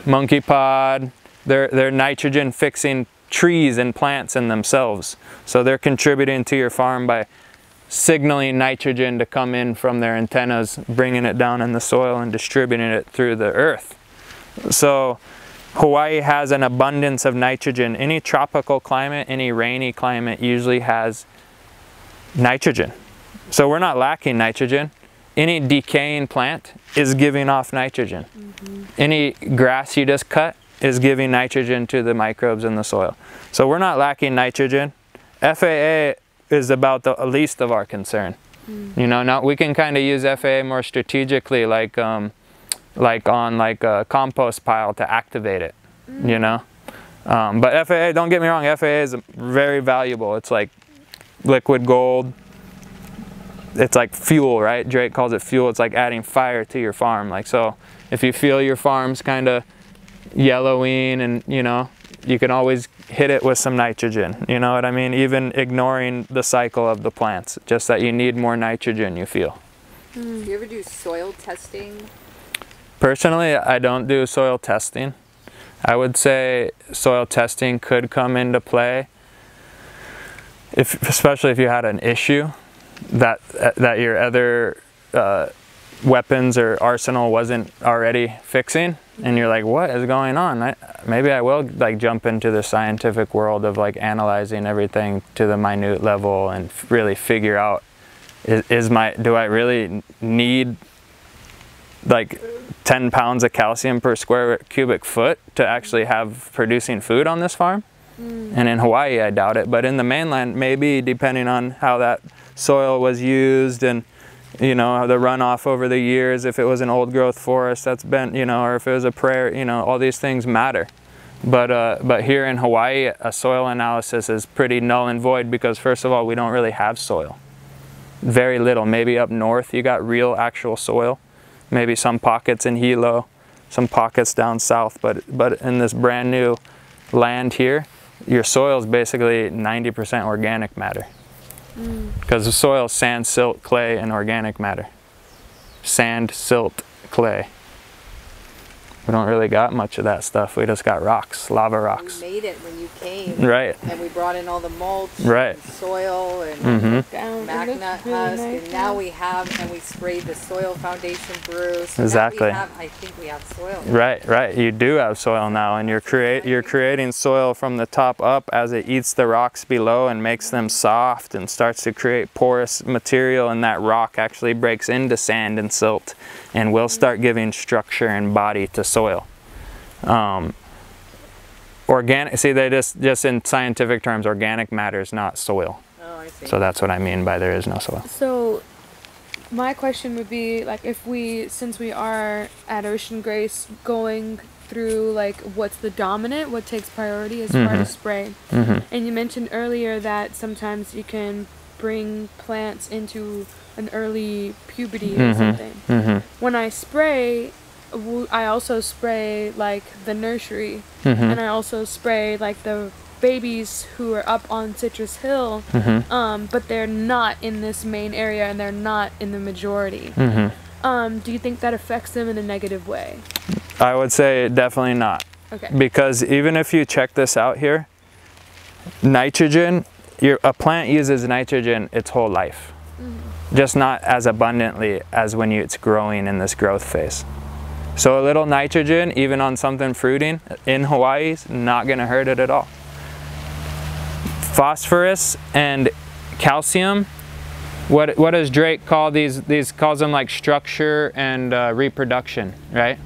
monkey pod. They're nitrogen fixing trees and plants in themselves. So they're contributing to your farm by signaling nitrogen to come in from their antennas, bringing it down in the soil and distributing it through the earth. So Hawaii has an abundance of nitrogen. Any tropical climate, any rainy climate usually has nitrogen. So we're not lacking nitrogen. Any decaying plant is giving off nitrogen. Any grass you just cut is giving nitrogen to the microbes in the soil. So we're not lacking nitrogen. FAA is about the least of our concern. You know, now we can kind of use FAA more strategically, like on a compost pile to activate it, you know. But FAA, don't get me wrong, FAA is very valuable. It's like liquid gold. It's like fuel, right? Drake calls it fuel. It's like adding fire to your farm. Like, so if you feel your farm's kind of yellowing, and you know, you can always hit it with some nitrogen, you know what I mean? Even ignoring the cycle of the plants, just that you need more nitrogen, you feel. Do you ever do soil testing? Personally, I don't do soil testing. I would say soil testing could come into play, especially if you had an issue that your other weapons or arsenal wasn't already fixing, and you're like, what is going on? Maybe I will like jump into the scientific world of like analyzing everything to the minute level and really figure out, do I really need like 10 pounds of calcium per square cubic foot to actually have producing food on this farm? And in Hawaii, I doubt it, but in the mainland, maybe, depending on how that soil was used and, you know, the runoff over the years, if it was an old growth forest that's been, you know, or if it was a prairie, you know, all these things matter. But here in Hawaii, a soil analysis is pretty null and void because, first of all, we don't really have soil. Very little. Maybe up north you got real actual soil. Maybe some pockets in Hilo, some pockets down south, but in this brand new land here, your soil is basically 90% organic matter. Because the soil is sand, silt, clay, and organic matter. Sand, silt, clay. We don't really got much of that stuff. We just got rocks, lava rocks. We made it when you came. Right. And we brought in all the mulch, right, and soil, and magnut husk, and now we have, and we sprayed the soil foundation brew. So exactly. now I think we have soil. Right. You do have soil now, and you're creating soil from the top up as it eats the rocks below and makes them soft and starts to create porous material, and that rock actually breaks into sand and silt and will start giving structure and body to soil. Organic, see, they just in scientific terms, organic matter is not soil. Oh, I see. So that's what I mean by there is no soil. So my question would be, like, since we are at Ocean Grace going through like what's the dominant, what takes priority as far as spray, and you mentioned earlier that sometimes you can bring plants into an early puberty or something. When I spray, I also spray like the nursery, and I also spray like the babies who are up on Citrus Hill, but they're not in this main area and they're not in the majority. Do you think that affects them in a negative way? I would say definitely not. Okay. Because even if you check this out here, nitrogen, a plant uses nitrogen its whole life. Just not as abundantly as when it's growing in this growth phase. So a little nitrogen, even on something fruiting in Hawaii, is not going to hurt it at all. Phosphorus and calcium, what does Drake call these? These calls them like structure and reproduction, right?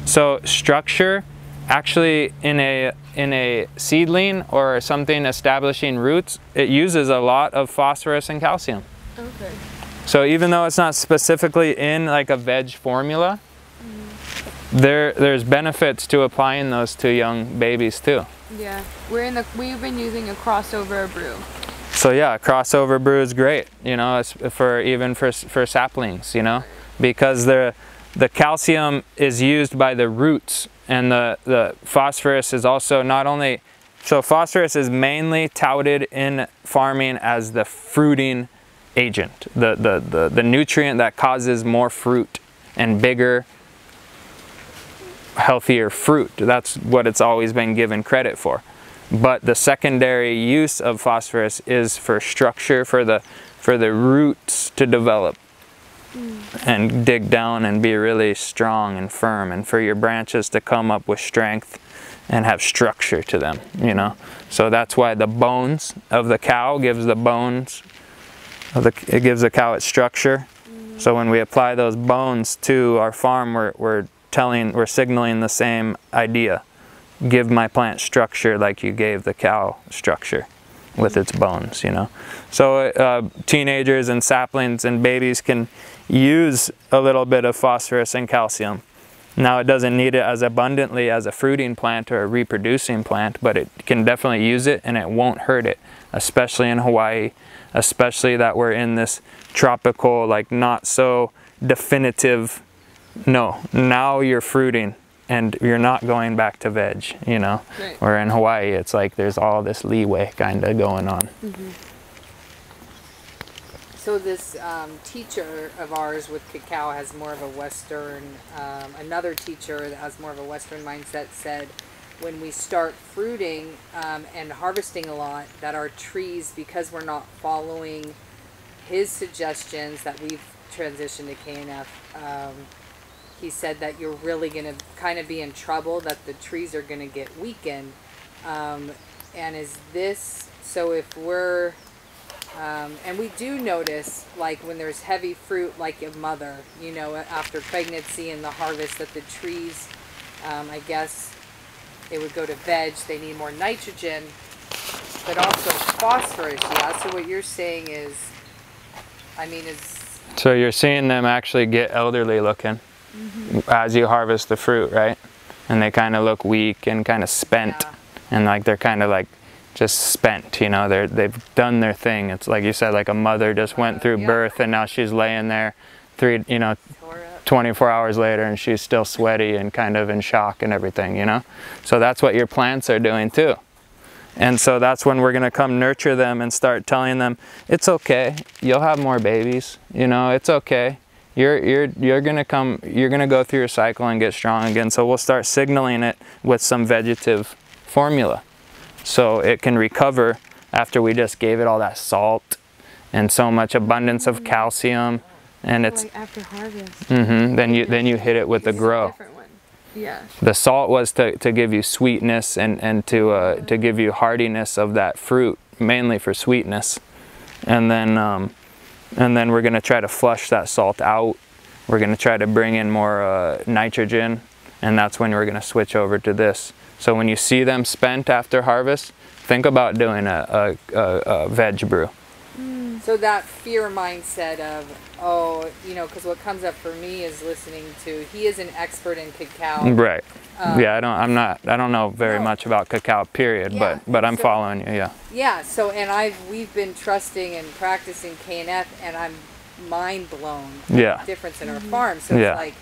So structure, actually in a seedling or something establishing roots, it uses a lot of phosphorus and calcium. Okay. So even though it's not specifically in like a veg formula, there's benefits to applying those to young babies too. Yeah, we've been using a crossover brew. So yeah, a crossover brew is great, you know, it's for saplings, you know, because the calcium is used by the roots, and the phosphorus is also not only, so phosphorus is mainly touted in farming as the fruiting agent, the nutrient that causes more fruit and bigger, healthier fruit. That's what it's always been given credit for. But the secondary use of phosphorus is for structure, for the roots to develop and dig down and be really strong and firm, and for your branches to come up with strength and have structure to them, you know. So that's why the bones of the cow gives the bones of it gives the cow its structure. So when we apply those bones to our farm, we're signaling the same idea. Give my plant structure like you gave the cow structure with its bones, you know. So teenagers and saplings and babies can use a little bit of phosphorus and calcium. Now it doesn't need it as abundantly as a fruiting plant or a reproducing plant, but it can definitely use it, and it won't hurt it, especially in Hawaii, especially that we're in this tropical, like not so definitive, no, now you're fruiting and you're not going back to veg, you know. Right. Where in Hawaii, it's like there's all this leeway kind of going on. So this teacher of ours with cacao has more of a Western, another teacher that has more of a Western mindset said when we start fruiting and harvesting a lot, that our trees, because we're not following his suggestions that we've transitioned to KNF, he said that you're really going to kind of be in trouble, that the trees are going to get weakened. And is this, so if we're, and we do notice, like when there's heavy fruit, like a mother, you know, after pregnancy and the harvest, that the trees, I guess it would go to veg, they need more nitrogen, but also phosphorus, yeah? So what you're saying is, I mean, is... So you're seeing them actually get elderly looking as you harvest the fruit, right? And they kind of look weak and kind of spent, and like they're kind of like just spent, you know, they've done their thing. It's like you said, like a mother just went through birth, and now she's laying there 24 hours later, and she's still sweaty and kind of in shock and everything, you know. So that's what your plants are doing too. And so that's when we're going to come nurture them and start telling them, it's okay, you'll have more babies, you know, it's okay. You're gonna go through your cycle and get strong again. So we'll start signaling it with some vegetative formula, so it can recover after we just gave it all that salt and so much abundance of calcium. And it's like after harvest. Then you hit it with the grow. Yeah. The salt was to give you sweetness and to give you hardiness of that fruit, mainly for sweetness, and then we're going to try to flush that salt out. We're going to try to bring in more nitrogen, and that's when we're going to switch over to this. So when you see them spent after harvest, think about doing a veg brew. So that fear mindset of, oh, you know, because what comes up for me is listening to, he is an expert in cacao. Right. Yeah, I don't know very much about cacao, period, Yeah, but I'm following you, yeah. Yeah, so, and we've been trusting and practicing KNF, and I'm mind blown at the difference in our farm. So it's like,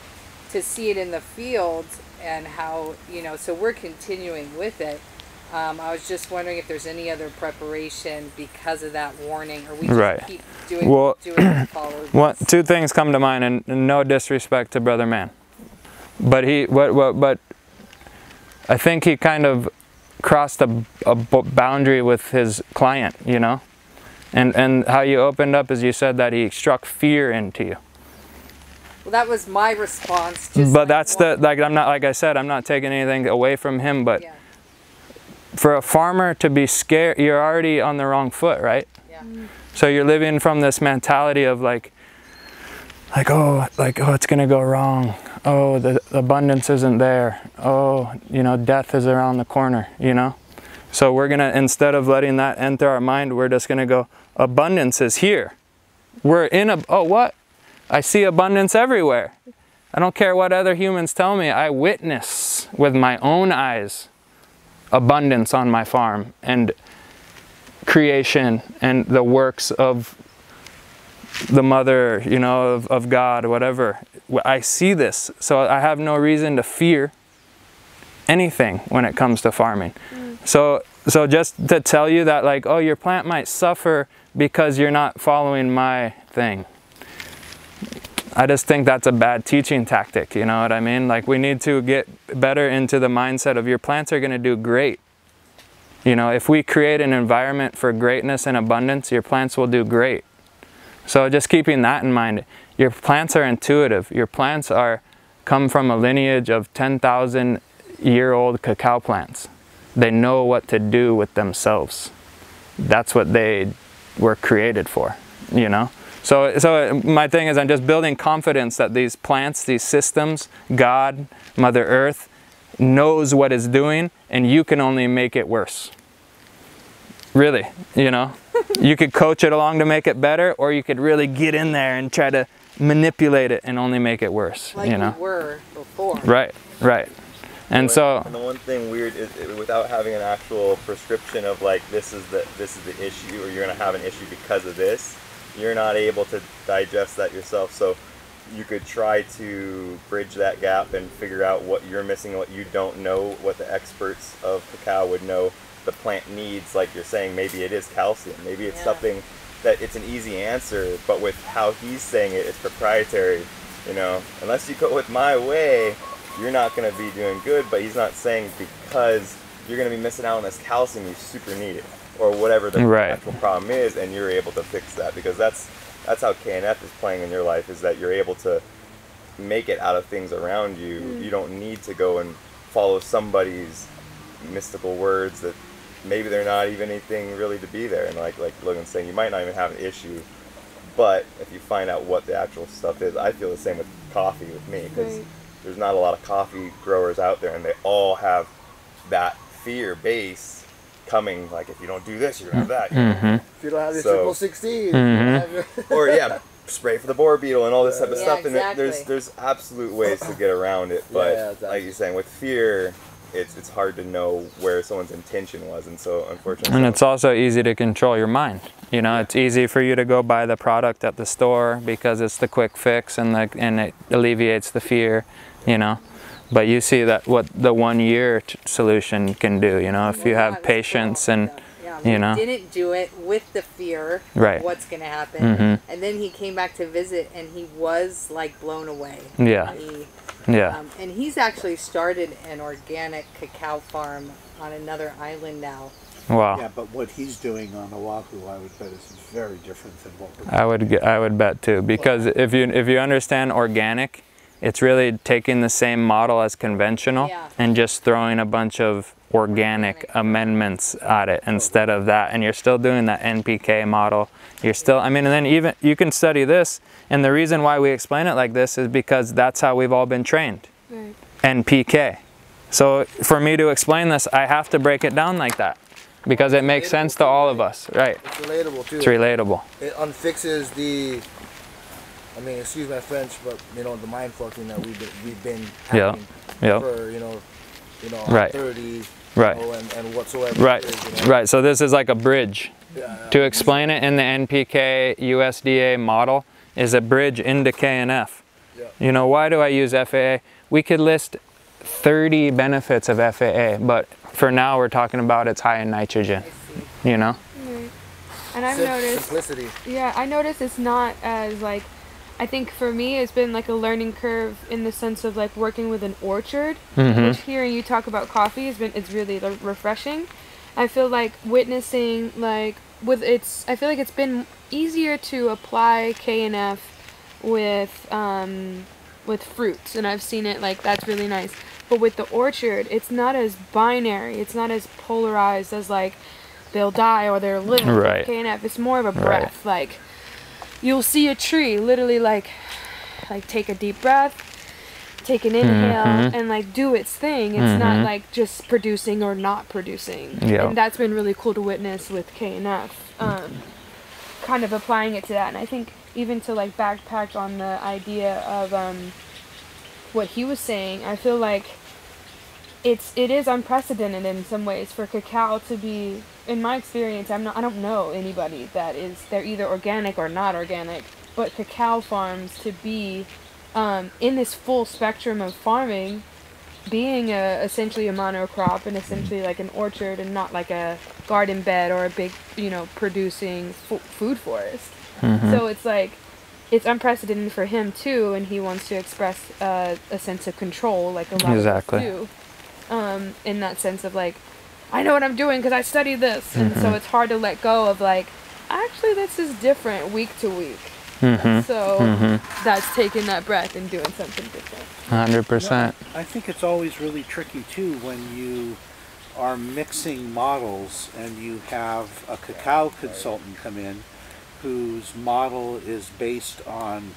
to see it in the field and how, you know, so we're continuing with it. I was just wondering if there's any other preparation because of that warning, or we just keep doing and follow this. Two things come to mind, and no disrespect to Brother Man, but but I think he kind of crossed a boundary with his client, you know, and how you opened up is you said that he struck fear into you. Well, that was my response. Just But that's the, like, I'm not, like I said, I'm not taking anything away from him, but Yeah. for a farmer to be scared, you're already on the wrong foot, right? Yeah. So you're living from this mentality of like, oh, it's gonna go wrong. Oh, the abundance isn't there. Oh, you know, death is around the corner, you know? So we're gonna, instead of letting that enter our mind, we're just gonna go, abundance is here. We're in a, oh, what? I see abundance everywhere. I don't care what other humans tell me. I witness with my own eyes abundance on my farm and creation and the works of the mother, you know, of God, whatever. I see this, so I have no reason to fear anything when it comes to farming. So just to tell you that, like, oh, your plant might suffer because you're not following my thing, I just think that's a bad teaching tactic, you know what I mean? Like, we need to get better into the mindset of your plants are going to do great. You know, if we create an environment for greatness and abundance, your plants will do great. So just keeping that in mind, your plants are intuitive. Your plants come from a lineage of 10,000-year-old cacao plants. They know what to do with themselves. That's what they were created for, you know? So my thing is, I'm just building confidence that these plants, these systems, God, Mother Earth, knows what it's doing, and you can only make it worse. Really, you know? You could coach it along to make it better, or you could really get in there and try to manipulate it and only make it worse, Like you know? we were before. Right, right. And so, and the one thing weird is, without having an actual prescription of like, this is the issue, or you're gonna have an issue because of this, you're not able to digest that yourself. So you could try to bridge that gap and figure out what you're missing, what you don't know, what the experts of cacao would know the plant needs. Like you're saying, maybe it is calcium, maybe it's something that it's an easy answer, but with how he's saying it, it's proprietary, you know. Unless you go with my way, you're not going to be doing good. But he's not saying because you're going to be missing out on this calcium, you super need it, or whatever the actual problem is, and you're able to fix that, because that's how KNF is playing in your life, is that you're able to make it out of things around you. You don't need to go and follow somebody's mystical words that maybe they're not even anything really to be there. And like Logan's saying, you might not even have an issue, but if you find out what the actual stuff is, I feel the same with coffee with me, because there's not a lot of coffee growers out there, and they all have that fear base coming, like, if you don't do this, you're gonna have that. If you don't have your 16, or spray for the borer beetle and all this type of stuff. Exactly. And there's absolute ways to get around it, but like you're saying, with fear, it's hard to know where someone's intention was, and so unfortunately. And it's also easy to control your mind. You know, it's easy for you to go buy the product at the store because it's the quick fix and it alleviates the fear, you know. But you see that what the 1 year solution can do, you know, if you have patience and, you know. He didn't do it with the fear Right. of what's going to happen. And then he came back to visit, and he was like blown away. Yeah. And he's actually started an organic cacao farm on another island now. Wow. Yeah, but what he's doing on Oahu, I would bet, is very different than what we're doing. I would bet too, because if you understand organic, it's really taking the same model as conventional and just throwing a bunch of organic amendments at it instead of that. And you're still doing that NPK model. You're still, I mean, and then even you can study this, and the reason why we explain it like this is because that's how we've all been trained. NPK. So for me to explain this, I have to break it down like that, because it makes sense to all of us, right? It's relatable too. It's relatable. It unfixes the, I mean, excuse my French, but you know, the mind fucking that we've been having for you know, right. 30, right, and whatsoever. Right, is, you know? right. So this is like a bridge. To explain it in the NPK USDA model is a bridge into KNF. You know, why do I use FAA? We could list 30 benefits of FAA, but for now we're talking about it's high in nitrogen. You know. And I've noticed simplicity. Yeah, I noticed it's not as like, I think for me it's been like a learning curve in the sense of like working with an orchard, which hearing you talk about coffee it's really refreshing. I feel like witnessing like I feel like it's been easier to apply KNF with with fruits, and I've seen it, like, that's really nice. But with the orchard, it's not as binary, it's not as polarized as, like, they'll die or they're living. Right. KNF, it's more of a breath. Like, you'll see a tree literally, like take a deep breath, take an inhale, and, like, do its thing. It's not, like, just producing or not producing. Yep. And that's been really cool to witness with KNF. Kind of applying it to that. And I think even to, like, backpack on the idea of what he was saying, I feel like it is unprecedented in some ways for cacao to be, in my experience, I don't know anybody that is, they're either organic or not organic, but cacao farms to be in this full spectrum of farming, being essentially a monocrop and essentially like an orchard and not like a garden bed or a big, producing food forest. So it's like, it's unprecedented for him too, and he wants to express a sense of control, like a lot of us do, in that sense of, like, I know what I'm doing because I studied this, and so it's hard to let go of, like, actually this is different week to week. So that's taking that breath and doing something different. 100%. I think it's always really tricky too when you are mixing models and you have a cacao consultant come in whose model is based on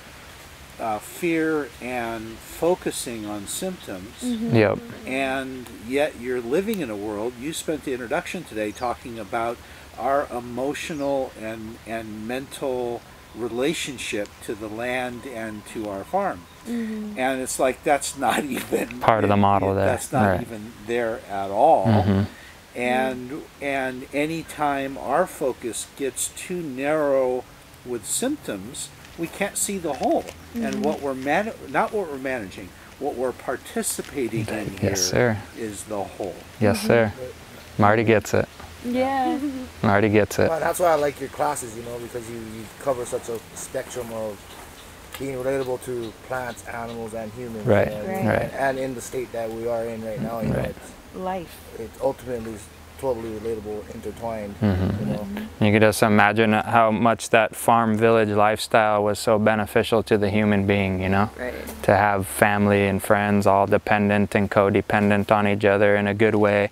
fear and focusing on symptoms. Yep. And yet you're living in a world, you spent the introduction today talking about our emotional and mental relationship to the land and to our farm. And it's like, that's not even part of the model there. That's not even there at all. And any time our focus gets too narrow with symptoms, we can't see the whole. And what we're not what we're managing, what we're participating in here is the whole. Yes, sir. Marty gets it. Yeah. Marty gets it. Well, that's why I like your classes, because you cover such a spectrum of being relatable to plants, animals, and humans. Right. And in the state that we are in right now, it's life. It's ultimately totally relatable, intertwined. You could just imagine how much that farm village lifestyle was so beneficial to the human being, to have family and friends all dependent and codependent on each other in a good way,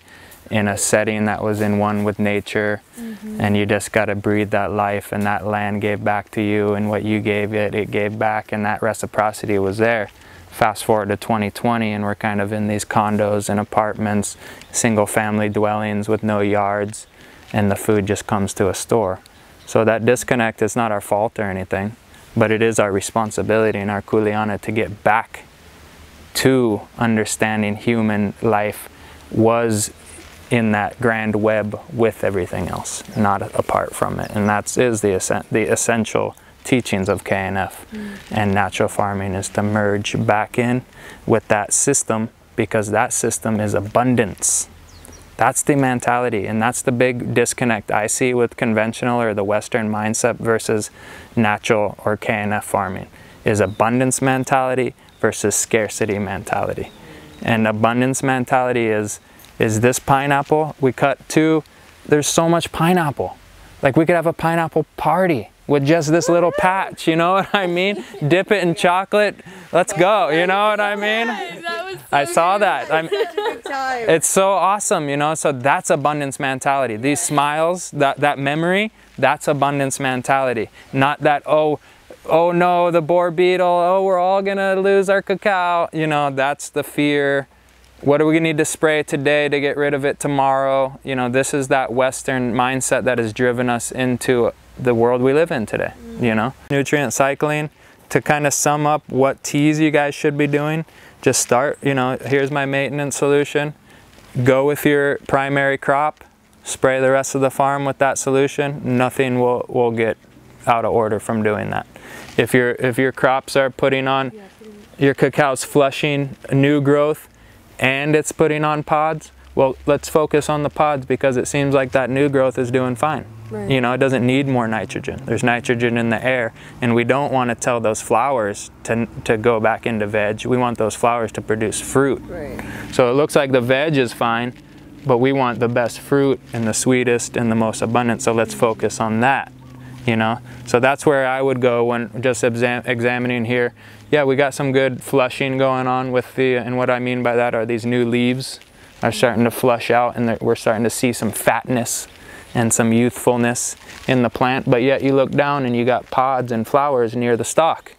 in a setting that was in one with nature. And you just got to breathe that life, and that land gave back to you, and what you gave it gave back, and that reciprocity was there. Fast forward to 2020 and we're kind of in these condos and apartments, single family dwellings with no yards, and the food just comes to a store. So that disconnect is not our fault or anything, but it is our responsibility and our kuleana to get back to understanding human life was in that grand web with everything else, not apart from it. And that is the essential teachings of KNF and natural farming, is to merge back in with that system, because that system is abundance. That's the mentality, and that's the big disconnect I see with conventional or the Western mindset versus natural or KNF farming, is abundance mentality versus scarcity mentality. And abundance mentality is this pineapple, we cut two, there's so much pineapple. Like, we could have a pineapple party with just this little patch, you know what I mean? Dip it in chocolate, let's go, you know what I mean? I saw that. It's so awesome, so that's abundance mentality. These smiles, that memory, that's abundance mentality. Not that, oh no, the boar beetle, oh, we're all gonna lose our cacao. That's the fear. What are we gonna need to spray today to get rid of it tomorrow? This is that Western mindset that has driven us into the world we live in today, Nutrient cycling, to kind of sum up what teas you guys should be doing, just start, here's my maintenance solution. Go with your primary crop, spray the rest of the farm with that solution. Nothing will get out of order from doing that. If your crops are putting on, your cacao's flushing new growth and it's putting on pods, well, let's focus on the pods, because it seems like that new growth is doing fine. Right. It doesn't need more nitrogen. There's nitrogen in the air, and we don't want to tell those flowers to go back into veg. We want those flowers to produce fruit. Right. So it looks like the veg is fine, but we want the best fruit and the sweetest and the most abundant, so let's focus on that. you know? So that's where I would go when just examining here. Yeah, we got some good flushing going on with the, and what I mean by that are these new leaves are starting to flush out, and we're starting to see some fatness and some youthfulness in the plant. But yet you look down and you got pods and flowers near the stalk.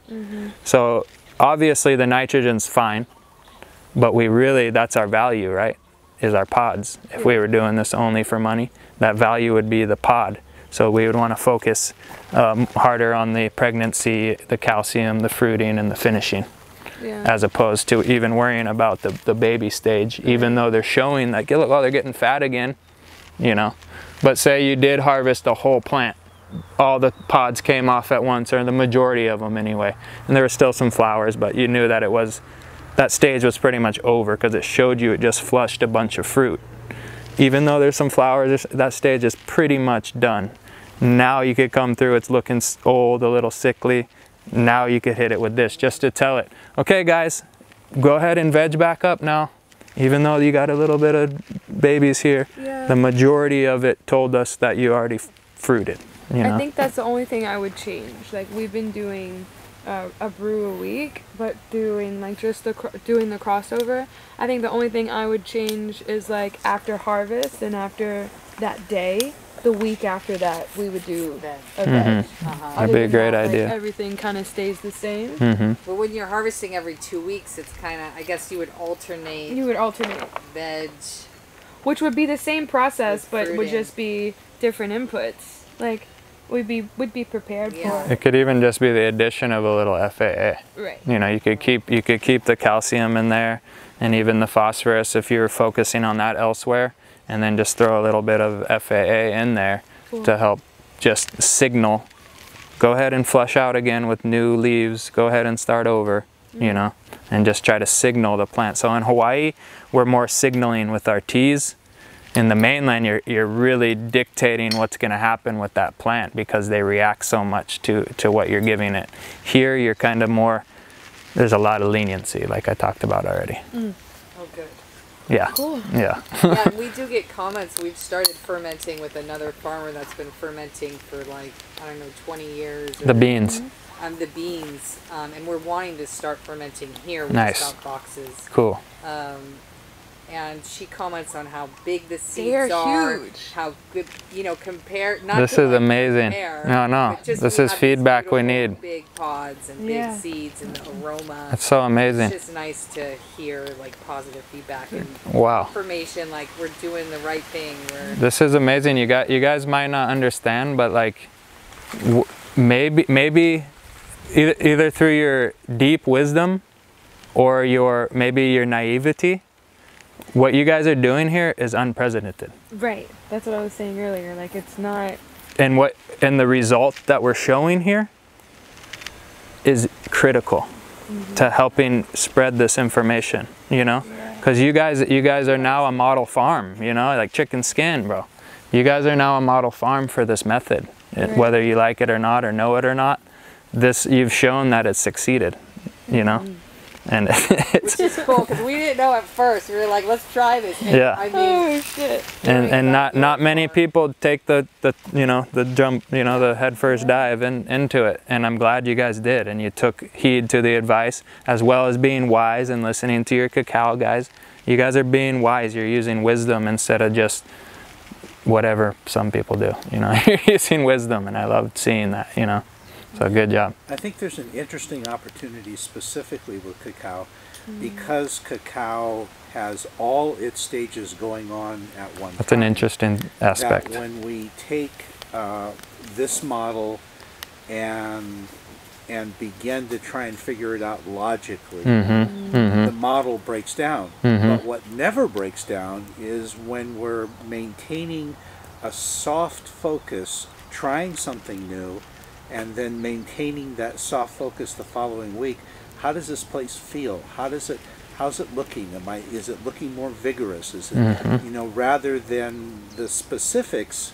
So obviously the nitrogen's fine, but we really, that's our value, right? Is our pods. If we were doing this only for money, that value would be the pod. So we would want to focus harder on the pregnancy, the calcium, the fruiting, and the finishing, as opposed to even worrying about the baby stage, even though they're showing that, look, oh, they're getting fat again, you know. But say you did harvest a whole plant, all the pods came off at once, or the majority of them anyway, and there were still some flowers, but you knew that it was, that stage was pretty much over because it showed you it just flushed a bunch of fruit. Even though there's some flowers, that stage is pretty much done. Now you could come through, it's looking old, a little sickly. Now you could hit it with this just to tell it, okay guys, go ahead and veg back up now. Even though you got a little bit of babies here, the majority of it told us that you already fruited. You know? I think that's the only thing I would change. Like, we've been doing a brew a week, but doing like just doing the crossover. I think the only thing I would change is like after harvest and after that day, the week after that, we would do a veg. That'd be a great idea. Like, everything kind of stays the same. But when you're harvesting every 2 weeks, it's kind of, I guess you would alternate. You would alternate Veg. Which would be the same process, With but would fruiting. just be different inputs. Like, we'd be prepared for. It could even just be the addition of a little FAA. Right. You know, you could keep the calcium in there, and even the phosphorus if you were focusing on that elsewhere, and then just throw a little bit of FAA in there to help just signal. Go ahead and flush out again with new leaves. Go ahead and start over, you know, and just try to signal the plant. So in Hawaii, we're more signaling with our teas. In the mainland, you're really dictating what's going to happen with that plant because they react so much to what you're giving it. Here, you're kind of more, there's a lot of leniency, like I talked about already. Oh, good. Yeah. Cool. Yeah. Yeah, and we do get comments. We've started fermenting with another farmer that's been fermenting for like, I don't know, 20 years. The beans. The beans. And we're wanting to start fermenting here. We Nice. just got boxes. Cool. And she comments on how big the seeds They are are, huge. how good, you know, compare. Not This to, is like, amazing. compare, No. but just This we is have these feedback we beautiful need. Big pods and Yeah. big seeds and the aroma. That's so amazing. It's just nice to hear like positive feedback and Wow. information. Like we're doing the right thing. This is amazing. You guys might not understand, but like maybe either through your deep wisdom or maybe your naivety, what you guys are doing here is unprecedented. Right. That's what I was saying earlier. Like, it's not. And the result that we're showing here is critical to helping spread this information, you know? Because you guys are now a model farm, you know, like chicken skin, bro. You guys are now a model farm for this method. Whether you like it or not, or know it or not, you've shown that it's succeeded, you know? And Which is cool because we didn't know at first. We were like, let's try this. And, Yeah. I mean, Oh shit. and not many people take the jump, you know, the head first dive into it, and I'm glad you guys did, and you took heed to the advice, as well as being wise and listening to your cacao guys. You guys are being wise. You're using wisdom instead of just whatever some people do, you know. You're using wisdom, and I loved seeing that, you know. So good job. I think there's an interesting opportunity specifically with cacao because cacao has all its stages going on at one time. That's an interesting aspect. That when we take this model and begin to try and figure it out logically, the model breaks down. But what never breaks down is when we're maintaining a soft focus, trying something new, and then maintaining that soft focus the following week. How does this place feel? How's it looking? Is it looking more vigorous? Is it, you know, rather than the specifics,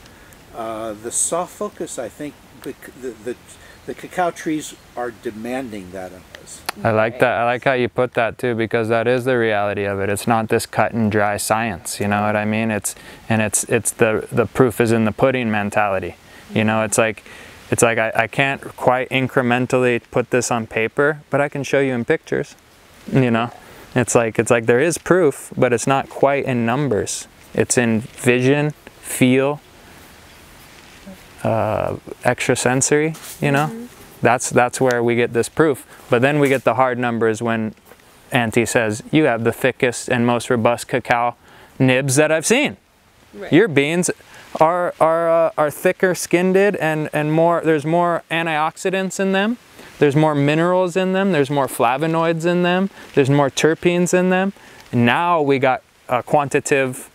the soft focus, I think the cacao trees are demanding that of us. I like that. I like how you put that too, because that is the reality of it. It's not this cut and dry science, you know what I mean? It's the proof is in the pudding mentality. You know, it's like it's like I can't quite incrementally put this on paper, but I can show you in pictures, you know. It's like there is proof, but it's not quite in numbers. It's in vision, feel, extrasensory, you know. That's where we get this proof. But then we get the hard numbers when Auntie says, you have the thickest and most robust cacao nibs that I've seen. Right. Your beans are thicker skinned and more, there's more antioxidants in them. There's more minerals in them. There's more flavonoids in them. There's more terpenes in them. And now we got quantitative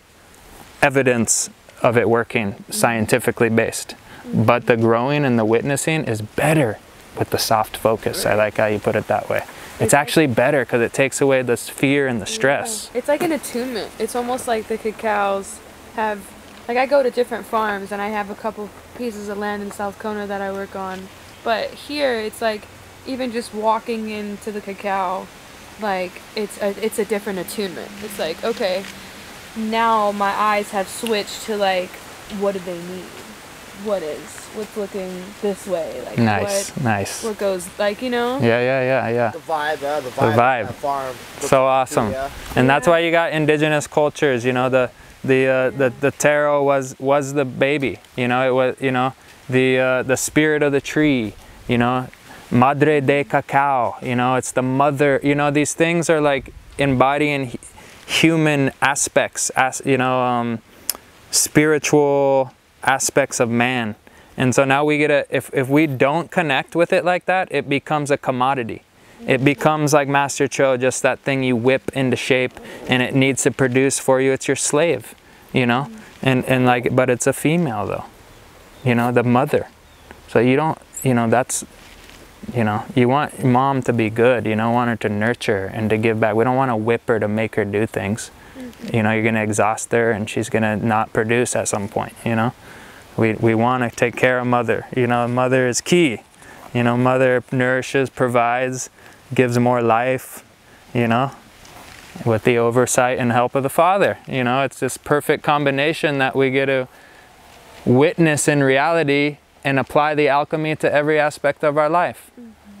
evidence of it working, scientifically based. But the growing and the witnessing is better with the soft focus. I like how you put it that way. It's actually better because it takes away this fear and the stress. It's like an attunement. It's almost like the cacaos have, like I go to different farms and I have a couple pieces of land in South Kona that I work on. But here it's like even just walking into the cacao, like it's a different attunement. It's like, okay, now my eyes have switched to like, what do they need? What's looking this way? Like nice. What goes, like, you know? Yeah. The vibe. The vibe. Farm. So awesome. And that's why you got indigenous cultures. You know, the Taro was the baby. You know, it was, you know, the spirit of the tree. You know, Madre de Cacao. You know, it's the mother. You know, these things are like embodying human aspects. You know, spiritual aspects of man. And so now we get if we don't connect with it like that, it becomes a commodity. It becomes like Master Cho, just that thing you whip into shape and it needs to produce for you. It's your slave, you know? And like, but it's a female though, you know, the mother. So you don't, you know, that's, you know, you want mom to be good, you know, want her to nurture and to give back. We don't want to whip her to make her do things. You know, you're going to exhaust her and she's going to not produce at some point, you know? We want to take care of mother. You know, mother is key. You know, mother nourishes, provides, gives more life, you know, with the oversight and help of the father. You know, it's this perfect combination that we get to witness in reality and apply the alchemy to every aspect of our life.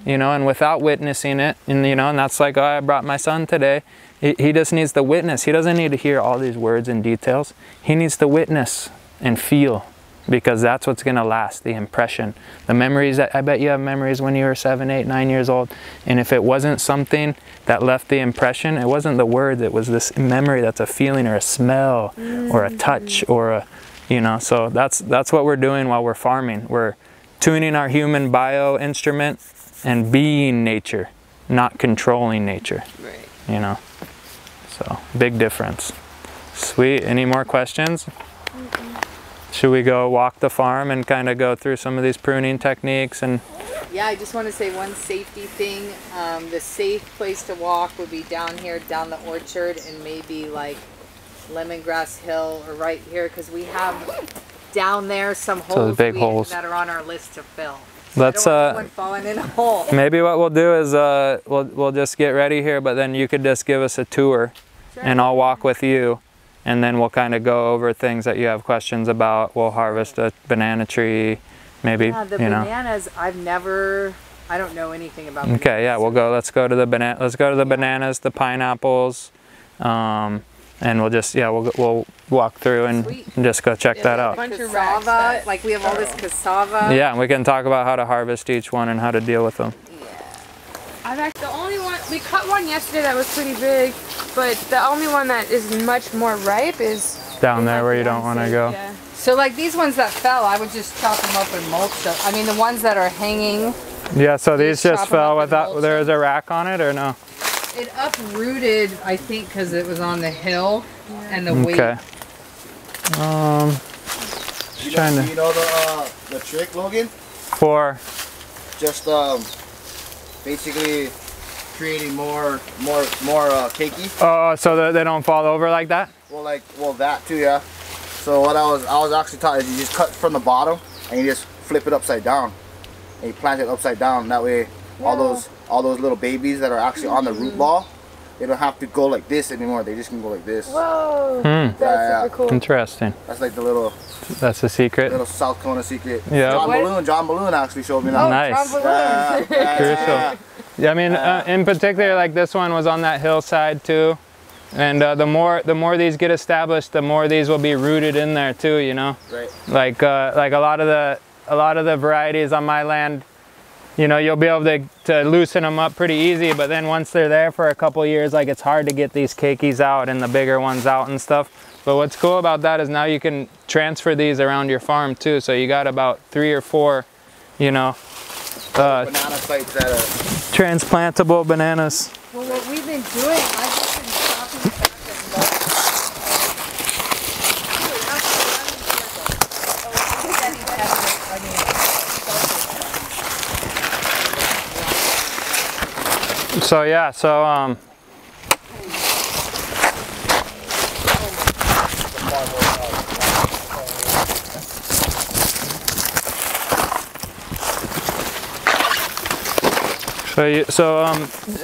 You know, and without witnessing it, and you know, and that's like, oh, I brought my son today. He just needs to witness. He doesn't need to hear all these words and details. He needs to witness and feel, because that's what's going to last, the impression. The memories, that I bet you have memories when you were 7, 8, 9 years old. And if it wasn't something that left the impression, it wasn't the words, it was this memory that's a feeling or a smell or a touch or a, you know, so that's what we're doing while we're farming. We're tuning our human bio instrument and being nature, not controlling nature. Right. You know, so big difference. Sweet. Any more questions? Should we go walk the farm and kind of go through some of these pruning techniques? And yeah, I just want to say one safety thing. The safe place to walk would be down here, down the orchard, and maybe like Lemongrass Hill or right here, because we have down there some holes, big holes that are on our list to fill. Let's falling in a hole. Maybe what we'll do is we'll just get ready here, but then you could just give us a tour, and I'll walk with you, and then we'll kind of go over things that you have questions about. We'll harvest a banana tree, maybe. Yeah, the bananas I don't know anything about. Okay, bananas. Yeah, we'll go. Let's go to the bananas, the pineapples, and we'll just we'll walk through and just go check that out. Cassava, like we have all this cassava. Yeah, and we can talk about how to harvest each one and how to deal with them. Yeah. The only one, we cut one yesterday that was pretty big, but the only one that is much more ripe is down there where you don't want to go. Yeah. So like these ones that fell, I would just chop them up and mulch them. I mean the ones that are hanging. Yeah, so these just fell without, there's a rack on it or no? It uprooted, I think, because it was on the hill and the weight. Okay. You know the trick, Logan? For? Just basically creating more cakey. Oh, so that they don't fall over like that? Well, that too, yeah. So what I was actually taught is you just cut from the bottom and you just flip it upside down, and you plant it upside down. That way, all those little babies that are actually on the root ball they don't have to go like this anymore. They just can go like this. Whoa, Yeah, that's super cool. Interesting. That's like the little That's a secret. South Kona secret. Yeah. John Balloon actually showed me that. Oh, Nice. Yeah. Yeah, I mean, in particular, like this one was on that hillside too, and the more these get established, the more these will be rooted in there too. You know, Right. like a lot of the varieties on my land, you know, you'll be able to loosen them up pretty easy, but then once they're there for a couple years, like it's hard to get these keikis out and the bigger ones out and stuff. But what's cool about that is now you can transfer these around your farm too. So you got about 3 or 4, you know, Banana sites that are transplantable bananas. Well, what we've been doing, I've just been chopping back and So yeah, so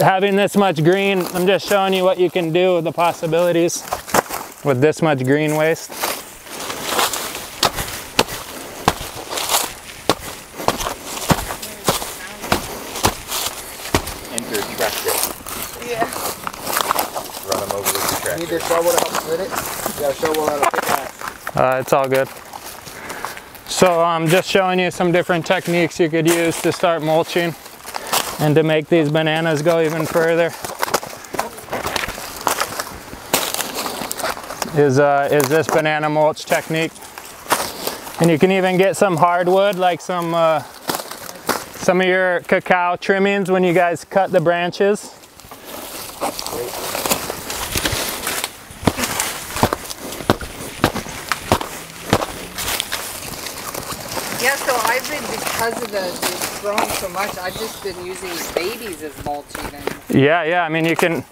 having this much green, I'm just showing you what you can do with the possibilities with this much green waste. Enter tractor. Yeah. Run them over with the tractor. need a shovel to help with it. You got a shovel and a pickaxe. It's all good. So I'm just showing you some different techniques you could use to start mulching and to make these bananas go even further. Is this banana mulch technique. And you can even get some hardwood, like some of your cacao trimmings when you guys cut the branches. Yeah, so I've been, because of the growing so much, I've just been using babies as mulch even. Yeah, I mean you can,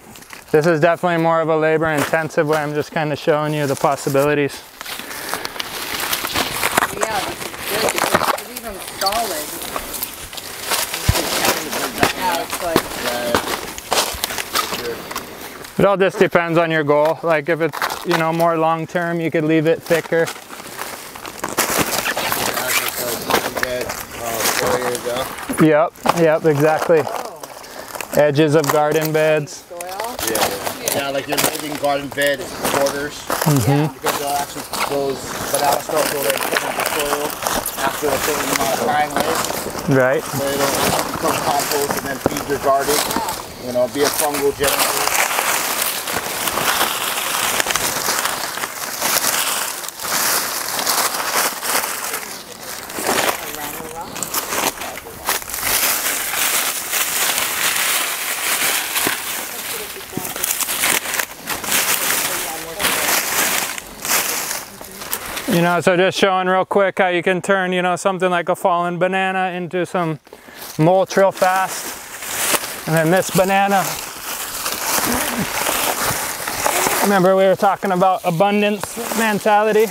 this is definitely more of a labor intensive way. I'm just kind of showing you the possibilities. Yeah, this is good because it's even solid. Yeah, it's like, It all just depends on your goal. Like if it's, you know, more long term, you could leave it thicker. Yep, exactly. Edges of garden beds. Yeah, like you're making garden bed borders. Because they'll actually, those banana stuff will then put into soil after a certain amount of time, right? Right. So it'll become compost and then feed your garden. You know, be a fungal generator. You know, so just showing real quick how you can turn, you know, something like a fallen banana into some mulch real fast. And then this banana, remember we were talking about abundance mentality?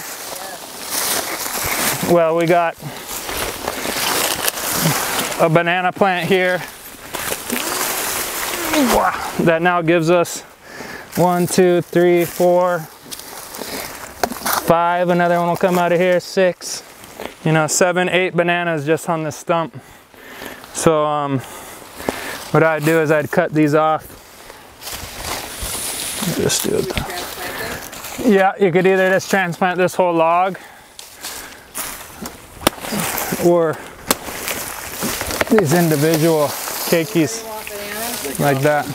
Well, we got a banana plant here that now gives us 1, 2, 3, 4, 5, another one will come out of here, 6, you know, 7, 8 bananas just on this stump. So what I'd do is I'd cut these off. Just do it. Yeah, you could either just transplant this whole log or these individual keikis like that.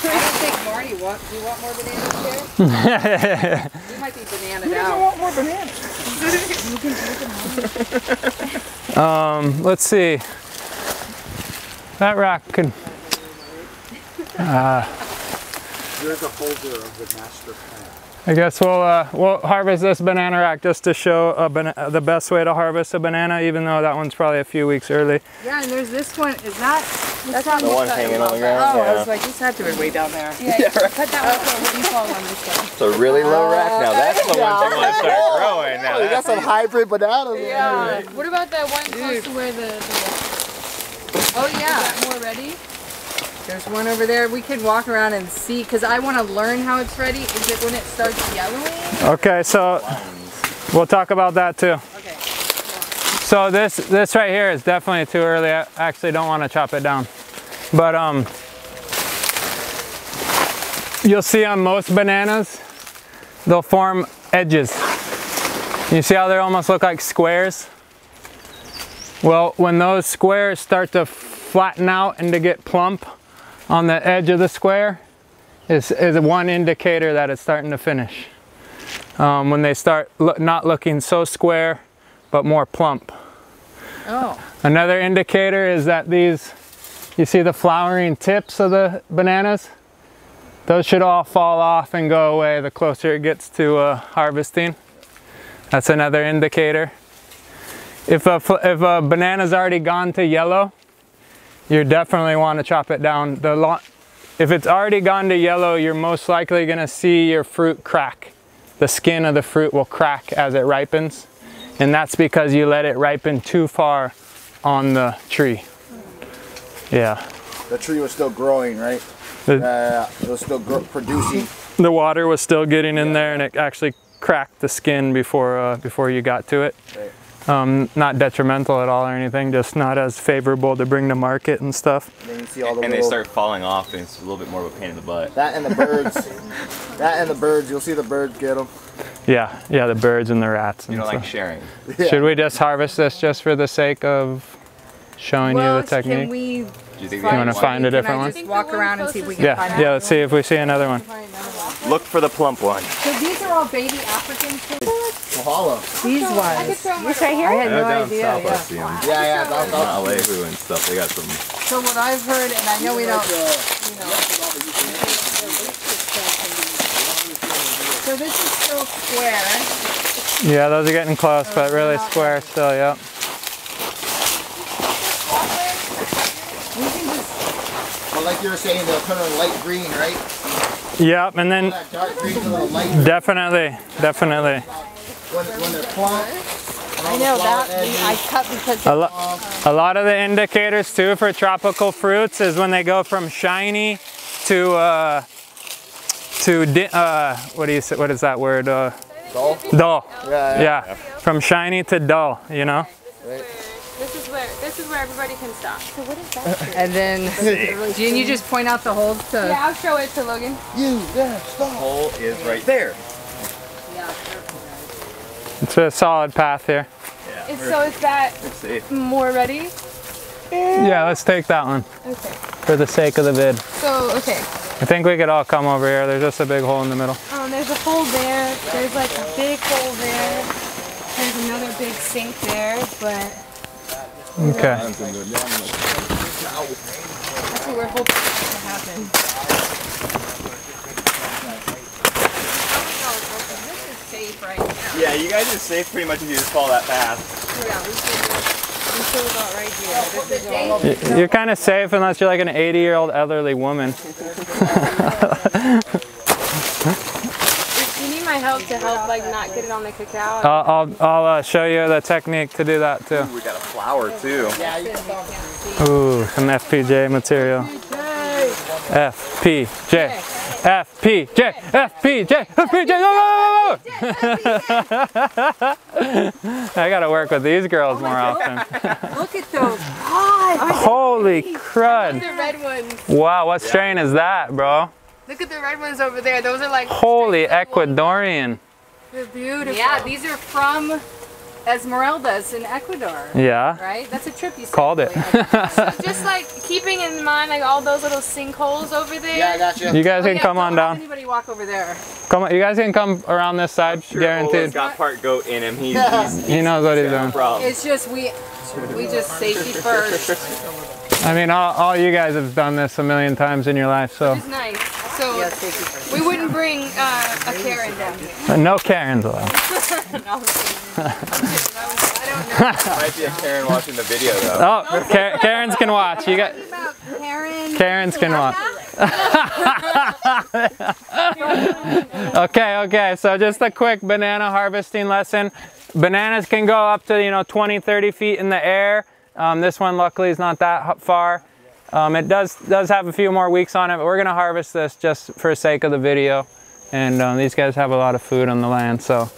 I don't think Marty do you want more bananas there? You might be bananaed out. I want more bananas. Let's see. That rock could. There's a folder of the master plan. I guess we'll harvest this banana rack just to show the best way to harvest a banana, even though that one's probably a few weeks early. Yeah, and there's this one. Is that? That's The one hanging on the ground? Oh, Yeah. I was like, this had to be way down there. Yeah, cut that one so it wouldn't fall on this one. It's a really low rack now. That's the one thing I want to start growing now. Oh, you got some hybrid bananas. Yeah. What about that one close to where the Oh yeah. is that more ready? There's one over there. We can walk around and see, because I want to learn how it's ready. Is it when it starts yellowing? Okay, so we'll talk about that too. Okay. So this right here is definitely too early. I actually don't want to chop it down. But you'll see on most bananas, they'll form edges. You see how they almost look like squares? Well, when those squares start to flatten out and to get plump on the edge of the square is one indicator that it's starting to finish. When they start not looking so square, but more plump. Oh. Another indicator is that these, you see the flowering tips of the bananas? Those should all fall off and go away the closer it gets to harvesting. That's another indicator. If a banana's already gone to yellow, you definitely want to chop it down. If it's already gone to yellow, you're most likely going to see your fruit crack. The skin of the fruit will crack as it ripens, and that's because you let it ripen too far on the tree. Yeah. The tree was still growing, right? It was still producing. The water was still getting in there, and it actually cracked the skin before you got to it. Right. Not detrimental at all or anything, just not as favorable to bring to market and stuff. And then you see all the they start falling off, and it's a little bit more of a pain in the butt. That and the birds. You'll see the birds get them. Yeah, the birds and the rats. And You don't stuff. like sharing. Yeah. Should we just harvest this just for the sake of showing you the technique? Can we Do you think You want to find a different can I one? just walk around and see if we can find Yeah, let's see if we see another one. Look for the plump one. So these are all baby African kids? Mahalo. These ones. This right here? I had no down idea. south, I Yeah. see them. Yeah, that's all. Alehu and stuff. They got some. So what I've heard, and I know we don't, so this is still square. Yeah, those are getting close, but really square still, yep. We can just, well, like you were saying, they'll turn on light green, right? Yep, and then That dark green to the light green. definitely. When they're plump. I know that I cut because A lot of the indicators too for tropical fruits is when they go from shiny to what is that word? Dull? Dull. Yeah. From shiny to dull, you know? This is where everybody can stop. So what is that? and then Jean, you just point out the holes to. Yeah, I'll show it to Logan. Stop. Hole is right there. It's a solid path here. So is that Safe. more ready? Yeah, let's take that one Okay. for the sake of the vid. So, okay. I think we could all come over here. There's just a big hole in the middle. There's a hole there. There's like a big hole there. There's another big sink there, but Okay. that's what we're hoping to happen. This is safe right now. Yeah, you guys are safe pretty much if you just follow that path. Yeah, we should about right here. This is all. You're kind of safe unless you're like an 80-year-old elderly woman. You need my help to help like not get it on the cacao. I'll show you the technique to do that too. We got a flower too. Ooh, some FPJ material. FPJ, FPJ, FPJ, FPJ. I gotta work with these girls more often. Look at those pods. Holy crud. The red ones. Wow, what strain is that, bro? Look at the red ones over there. Those are like Holy Ecuadorian. they're beautiful. Yeah, these are from Esmeraldas in Ecuador. Yeah, Right? That's a trip you said. called it. Just like keeping in mind like all those little sinkholes over there. Yeah, I got you. You guys can Yeah, come don't on have down. Anybody walk over there? Come on, you guys can come around this side, Sure, guaranteed. Ola's got part goat in him. He's He knows what he's no doing. problem. It's just we just safety first. I mean, all you guys have done this a million times in your life, so It's nice. So Yeah, safety first. we wouldn't bring a Karen down here. no Karens allowed. Might be a Karen watching the video though. Oh, Karens can watch. You got Karens can watch. Okay, so just a quick banana harvesting lesson. Bananas can go up to 20-30 feet in the air. This one luckily is not that far. It does have a few more weeks on it, but we're gonna harvest this just for the sake of the video. And these guys have a lot of food on the land. So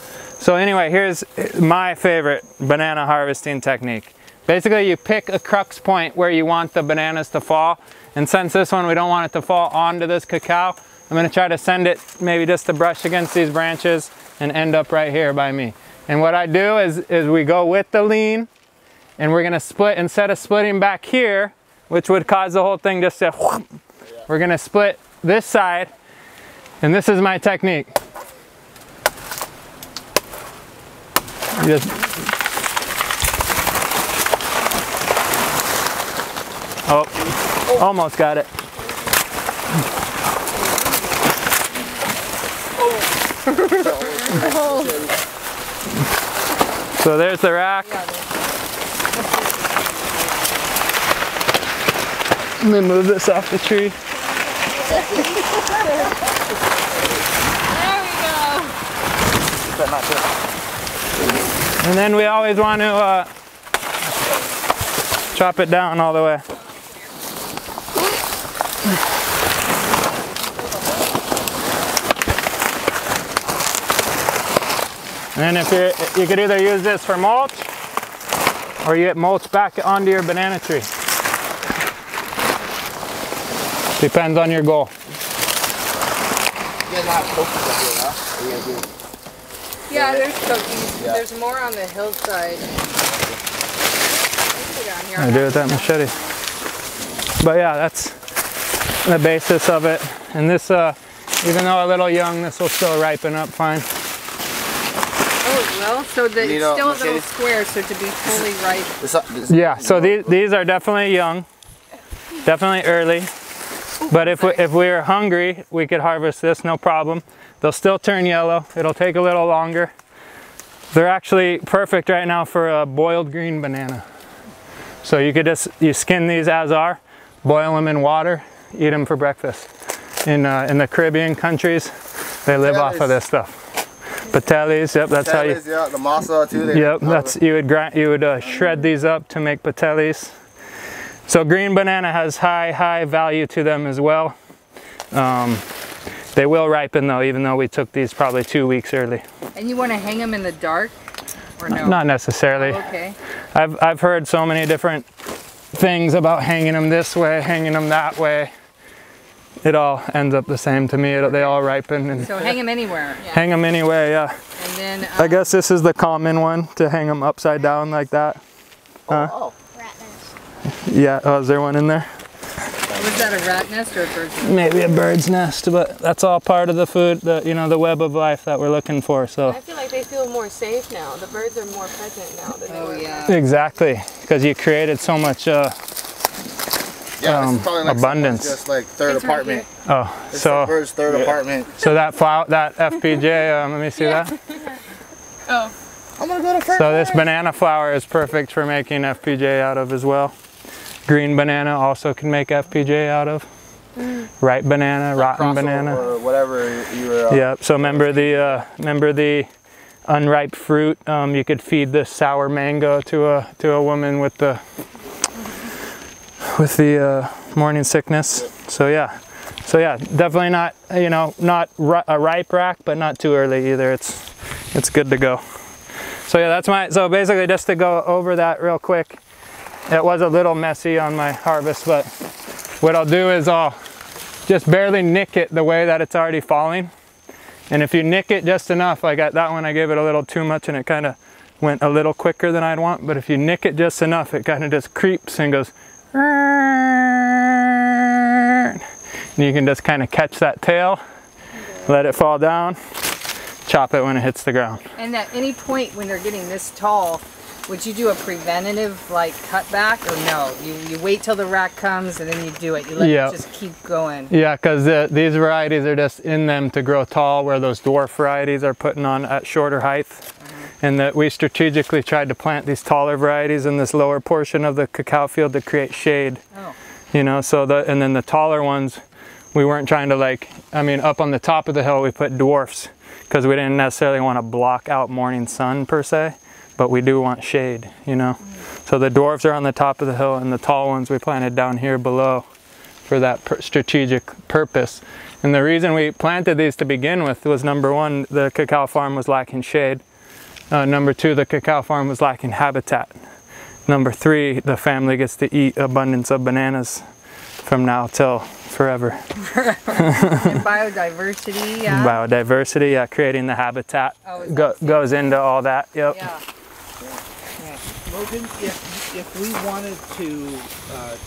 anyway, here's my favorite banana harvesting technique. Basically, you pick a crux point where you want the bananas to fall. And since this one, we don't want it to fall onto this cacao, I'm gonna try to send it maybe just to brush against these branches and end up right here by me. And what I do is we go with the lean, and we're gonna split, instead of splitting back here, which would cause the whole thing just to, we're gonna split this side, and this is my technique. You just, oh, almost got it. So there's the rack. Let me move this off the tree. There we go. And then we always want to chop it down all the way. And then you could either use this for mulch, or you get mulch back onto your banana tree. Depends on your goal. Yeah, there's cookies. Yeah. There's more on the hillside. I do with that machete. But yeah, that's the basis of it. And this, even though a little young, this will still ripen up fine. Oh, well, so it's still a little square, so to be fully ripe. Yeah, so these are definitely young, definitely early. But if we're hungry, we could harvest this, no problem. They'll still turn yellow. It'll take a little longer. They're actually perfect right now for a boiled green banana. So you could you skin these as are, boil them in water, eat them for breakfast. In the Caribbean countries, they live off of this stuff. Patelis, yep, that's how you. Yeah, the masa too. Yep, that's you would shred these up to make patelis. So green banana has high value to them as well. They will ripen though, even though we took these probably 2 weeks early. And you want to hang them in the dark, or no? Not necessarily. Oh, okay. I've heard so many different things about hanging them this way, hanging them that way. It all ends up the same to me. They all ripen. And so hang them anywhere. Yeah. Hang them anywhere, yeah. And then I guess this is the common one, to hang them upside down like that. Oh. Rat nest. Yeah. Oh, is there one in there? Was that a rat nest or a bird's nest? Maybe a bird's nest, but that's all part of the food, the web of life that we're looking for. So I feel like they feel more safe now. The birds are more present now than they were. Yeah. Exactly, because you created so much abundance. Just like third apartment. Oh, It's so the bird's third apartment. so that FPJ. Let me see that. Oh. I'm gonna go to first. So this banana flour is perfect for making FPJ out of as well. Green banana also can make FPJ out of. Ripe banana, rotten banana, or whatever you were. Yeah. So remember the unripe fruit. You could feed the sour mango to a woman with the morning sickness. So yeah, definitely not not a ripe rack, but not too early either. It's good to go. So yeah, so basically just to go over that real quick. It was a little messy on my harvest, but what I'll do is I'll just barely nick it the way that it's already falling. And if you nick it just enough, like at that one I gave it a little too much and it kind of went a little quicker than I'd want. But if you nick it just enough, it kind of just creeps and goes. And you can just kind of catch that tail, let it fall down, chop it when it hits the ground. And at any point when they're getting this tall, would you do a preventative like cutback, or no? You wait till the rack comes and then you do it. You let it just keep going. Yeah, because these varieties are just in them to grow tall, where those dwarf varieties are putting on at shorter height. And that we strategically tried to plant these taller varieties in this lower portion of the cacao field to create shade. Oh. And then the taller ones, we weren't trying to up on the top of the hill we put dwarfs because we didn't necessarily want to block out morning sun per se, but we do want shade, So the dwarves are on the top of the hill, and the tall ones we planted down here below for that strategic purpose. And the reason we planted these to begin with was, number one, the cacao farm was lacking shade. Number two, the cacao farm was lacking habitat. Number three, the family gets to eat abundance of bananas from now till forever. And biodiversity, yeah. Biodiversity, yeah, creating the habitat goes into all that. Yep. Yeah. Logan, if we wanted to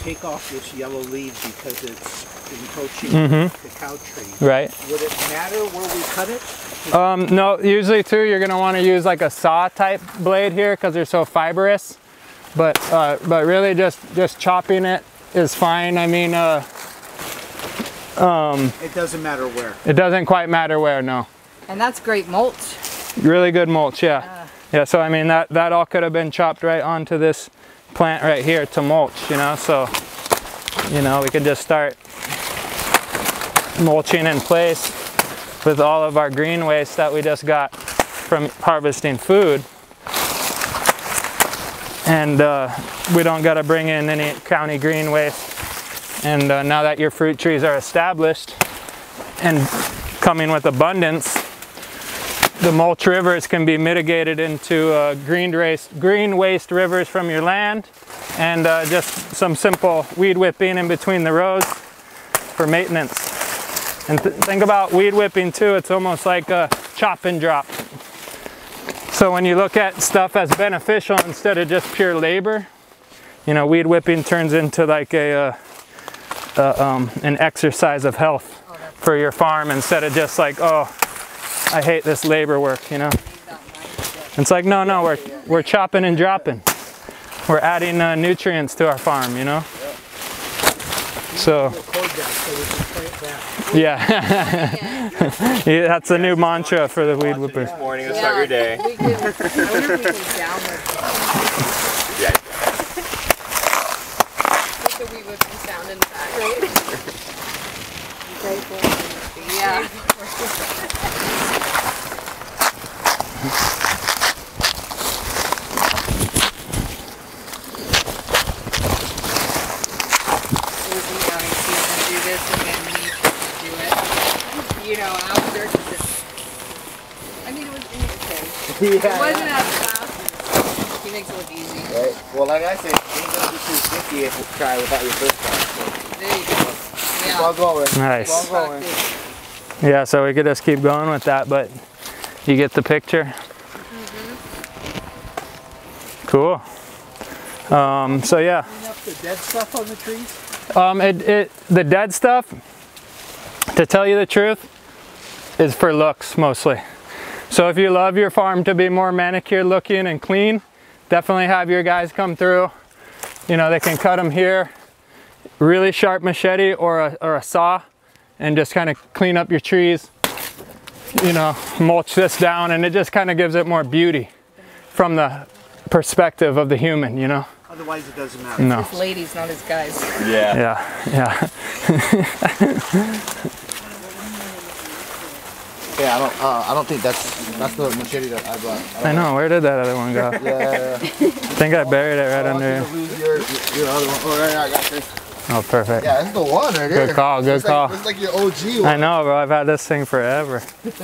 take off this yellow leaf because it's encroaching on the cacao tree, Right. would it matter where we cut it? No, usually too, you're gonna want to use like a saw type blade here because they're so fibrous. But really just chopping it is fine. I mean, It doesn't matter where. it doesn't quite matter where, no. And that's great mulch. Really good mulch, yeah. Yeah, so I mean that all could have been chopped right onto this plant right here to mulch, you know, so, you know, we could just start mulching in place with all of our green waste that we just got from harvesting food. And we don't got to bring in any county green waste. And now that your fruit trees are established and coming with abundance, the mulch rivers can be mitigated into green waste rivers from your land, and just some simple weed whipping in between the rows for maintenance. And think about weed whipping too, it's almost like a chop and drop. So when you look at stuff as beneficial instead of just pure labor, you know, weed whipping turns into like an exercise of health for your farm, instead of just like, oh, I hate this labor work, you know. It's like, no, we're chopping and dropping. We're adding nutrients to our farm, you know. So, yeah, yeah, that's the new mantra for the weed whippers. This morning to start your day. I wonder if we can download Yeah. With the wee whipping sound in the back, right? Yeah. You know, after, I mean, it was okay. It wasn't as fast. He makes it look easy. Right. Well, like I said, you ain't gonna be too sticky if you try without your first time. There you go. Keep on going. Nice. Keep on going. Yeah, so we could just keep going with that, but you get the picture. Cool. So yeah. Clean up the dead stuff on the trees? The dead stuff, to tell you the truth, is for looks mostly. So if you love your farm to be more manicured looking and clean, definitely have your guys come through. You know, they can cut them here, really sharp machete or a saw, and just kind of clean up your trees. You know, mulch this down, and it just kind of gives it more beauty from the perspective of the human, you know. Otherwise it doesn't matter. No. It's ladies, not his guys. Yeah. Yeah. Yeah, I don't think that's the machete that I brought. I know, where did that other one go? Yeah. I think I buried it right under you. here. Lose your other one. Oh, right, I got this. Oh, perfect. Yeah, that's the one right there. Good call, good call. It's like your OG one. I know, bro, I've had this thing forever. It's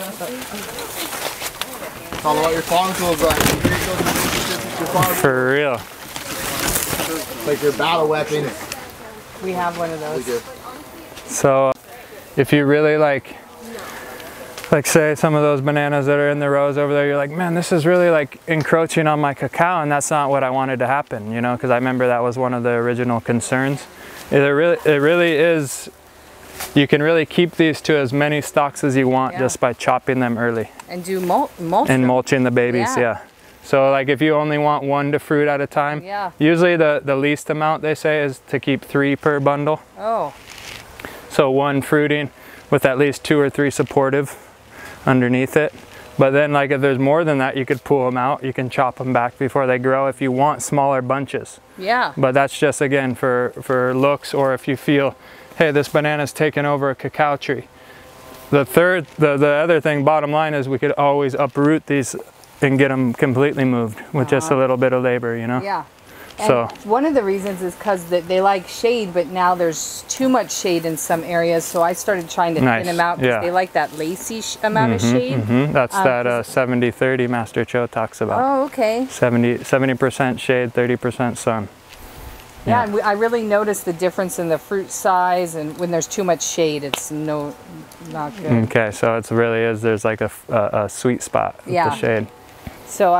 all about your farm tools, bro. You create those relationships with your farm. For real. It's like your battle weapon. We have one of those. So, if you really like say some of those bananas that are in the rows over there, you're like, man, this is really like encroaching on my cacao, and that's not what I wanted to happen, you know, because I remember that was one of the original concerns. It really is, you can really keep these to as many stalks as you want just by chopping them early. And do mulch. And mulching the babies, yeah. So like if you only want one to fruit at a time, usually the least amount they say is to keep 3 per bundle. Oh. So 1 fruiting with at least 2 or 3 supportive underneath it. But then like if there's more than that, you could pull them out. You can chop them back before they grow if you want smaller bunches. Yeah. But that's just again for looks, or if you feel, hey, this banana's taken over a cacao tree. The other thing, bottom line, is we could always uproot these and get them completely moved with just a little bit of labor, you know? Yeah. So one of the reasons is because they like shade, but now there's too much shade in some areas. So I started trying to thin them out because they like that lacy amount of shade. That's that 70-30 Master Cho talks about. Oh, okay. 70% shade, 30% sun. Yeah, and I really noticed the difference in the fruit size, and when there's too much shade, it's not good. Okay, so it really is, there's like a sweet spot with the shade. So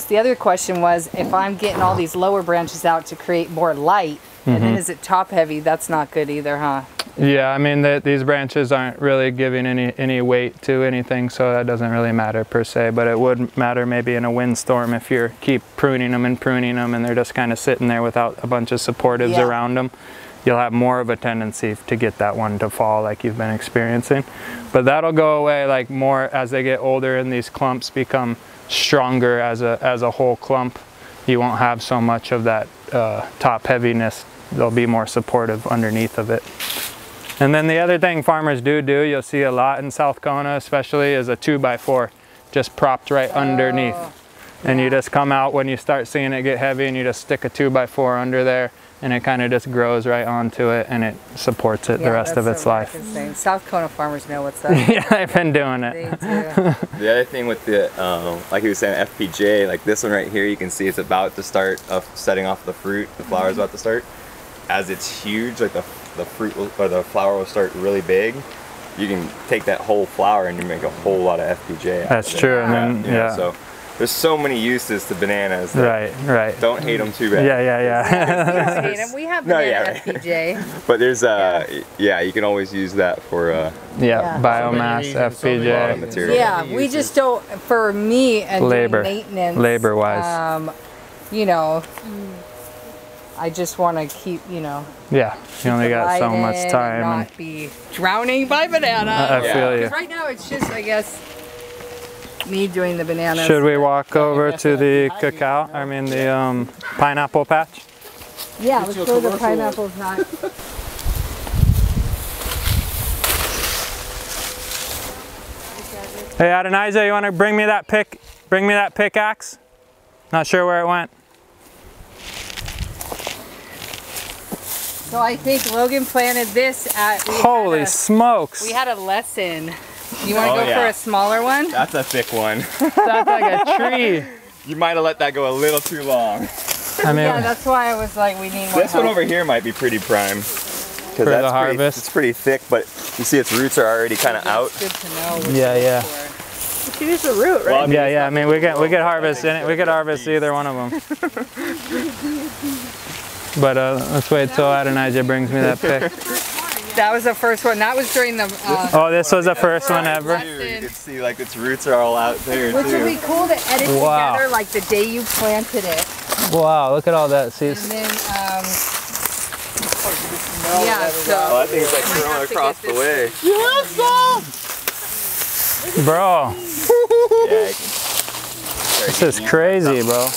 the other question was, if I'm getting all these lower branches out to create more light, and then is it top heavy, that's not good either, huh? Yeah, I mean, these branches aren't really giving any weight to anything, so that doesn't really matter per se, but it would matter maybe in a windstorm if you keep pruning them and they're just kind of sitting there without a bunch of supportives around them. You'll have more of a tendency to get that one to fall like you've been experiencing. But that'll go away like more as they get older and these clumps become stronger as a whole clump. You won't have so much of that top heaviness. They'll be more supportive underneath of it. And then the other thing farmers do, you'll see a lot in South Kona especially, is a 2x4 just propped right underneath. And you just come out when you start seeing it get heavy and you just stick a 2x4 under there and it kind of just grows right onto it and it supports it the rest of its life. South Kona farmers know what's up. Yeah, they've been doing it. They do. The other thing with the, like he was saying, FPJ, like this one right here, you can see it's about to start setting off the fruit. The flower's about to start. As it's huge, like the fruit or the flower will start really big. You can take that whole flower and you make a whole lot of FPJ. That's true. And then, so there's so many uses to bananas. Right. Don't hate them too bad. Yeah. We have banana FPJ. But there's you can always use that for biomass, FPJ. Material. Yeah, we just don't, for me and maintenance, labor wise. You know, I just want to keep, Yeah, you only got so much time. And not be drowning by banana. I feel you. Because right now it's just, I guess, me doing the bananas. Should we walk over to the cacao? I mean the pineapple patch? Yeah, let's go to the pineapple patch. Hey Adonijah, you want to bring me that pickaxe? Not sure where it went. So I think Logan planted this at... Holy smokes! We had a lesson. You want to go for a smaller one? That's a thick one. That's like a tree. You might have let that go a little too long. I mean, yeah, that's why I was like, we need more This one over here might be pretty prime. For the harvest? It's pretty thick, but you see its roots are already kind of out. It's good to know. Yeah. See, this is a root, right? Well, I mean, we could harvest in it. We could harvest either one of them. But let's wait till Adonijah brings me that pick. That was the first one. That was during the... oh, this was the first one ever? You can see like its roots are all out there Which would be cool to edit together like the day you planted it. Wow, look at all that. See, and then, oh, I think it's like thrown across the way. Bro. This is crazy, bro.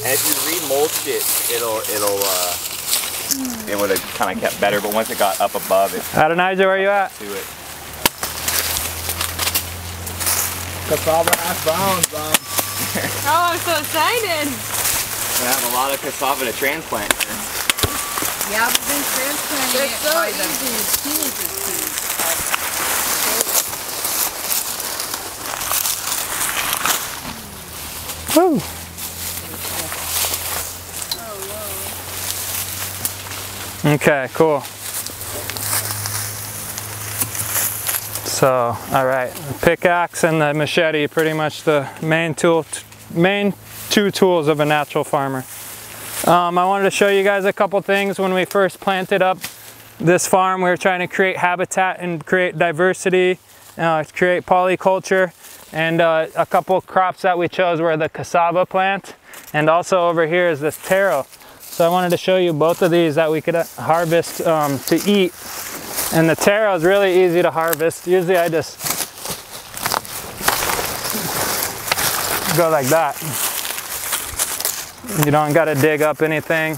And if you remulch it, it would have kind of kept better, but once it got up above it. Adonijah, where you at? To it. Cassava half bounds. Oh, I'm so excited. We have a lot of cassava to transplant here. Yeah, we've been transplanting it so by Woo. Okay, cool. So, all right, the pickaxe and the machete, pretty much the main two tools of a natural farmer. I wanted to show you guys a couple things. When we first planted up this farm, we were trying to create habitat and create diversity, create polyculture, and a couple crops that we chose were the cassava plant, and also over here is this taro. So I wanted to show you both of these that we could harvest to eat. And the taro is really easy to harvest. Usually I just go like that. You don't got to dig up anything.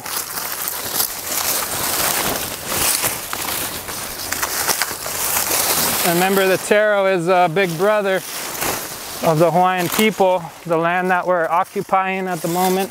Remember, the taro is a big brother of the Hawaiian people, the land that we're occupying at the moment.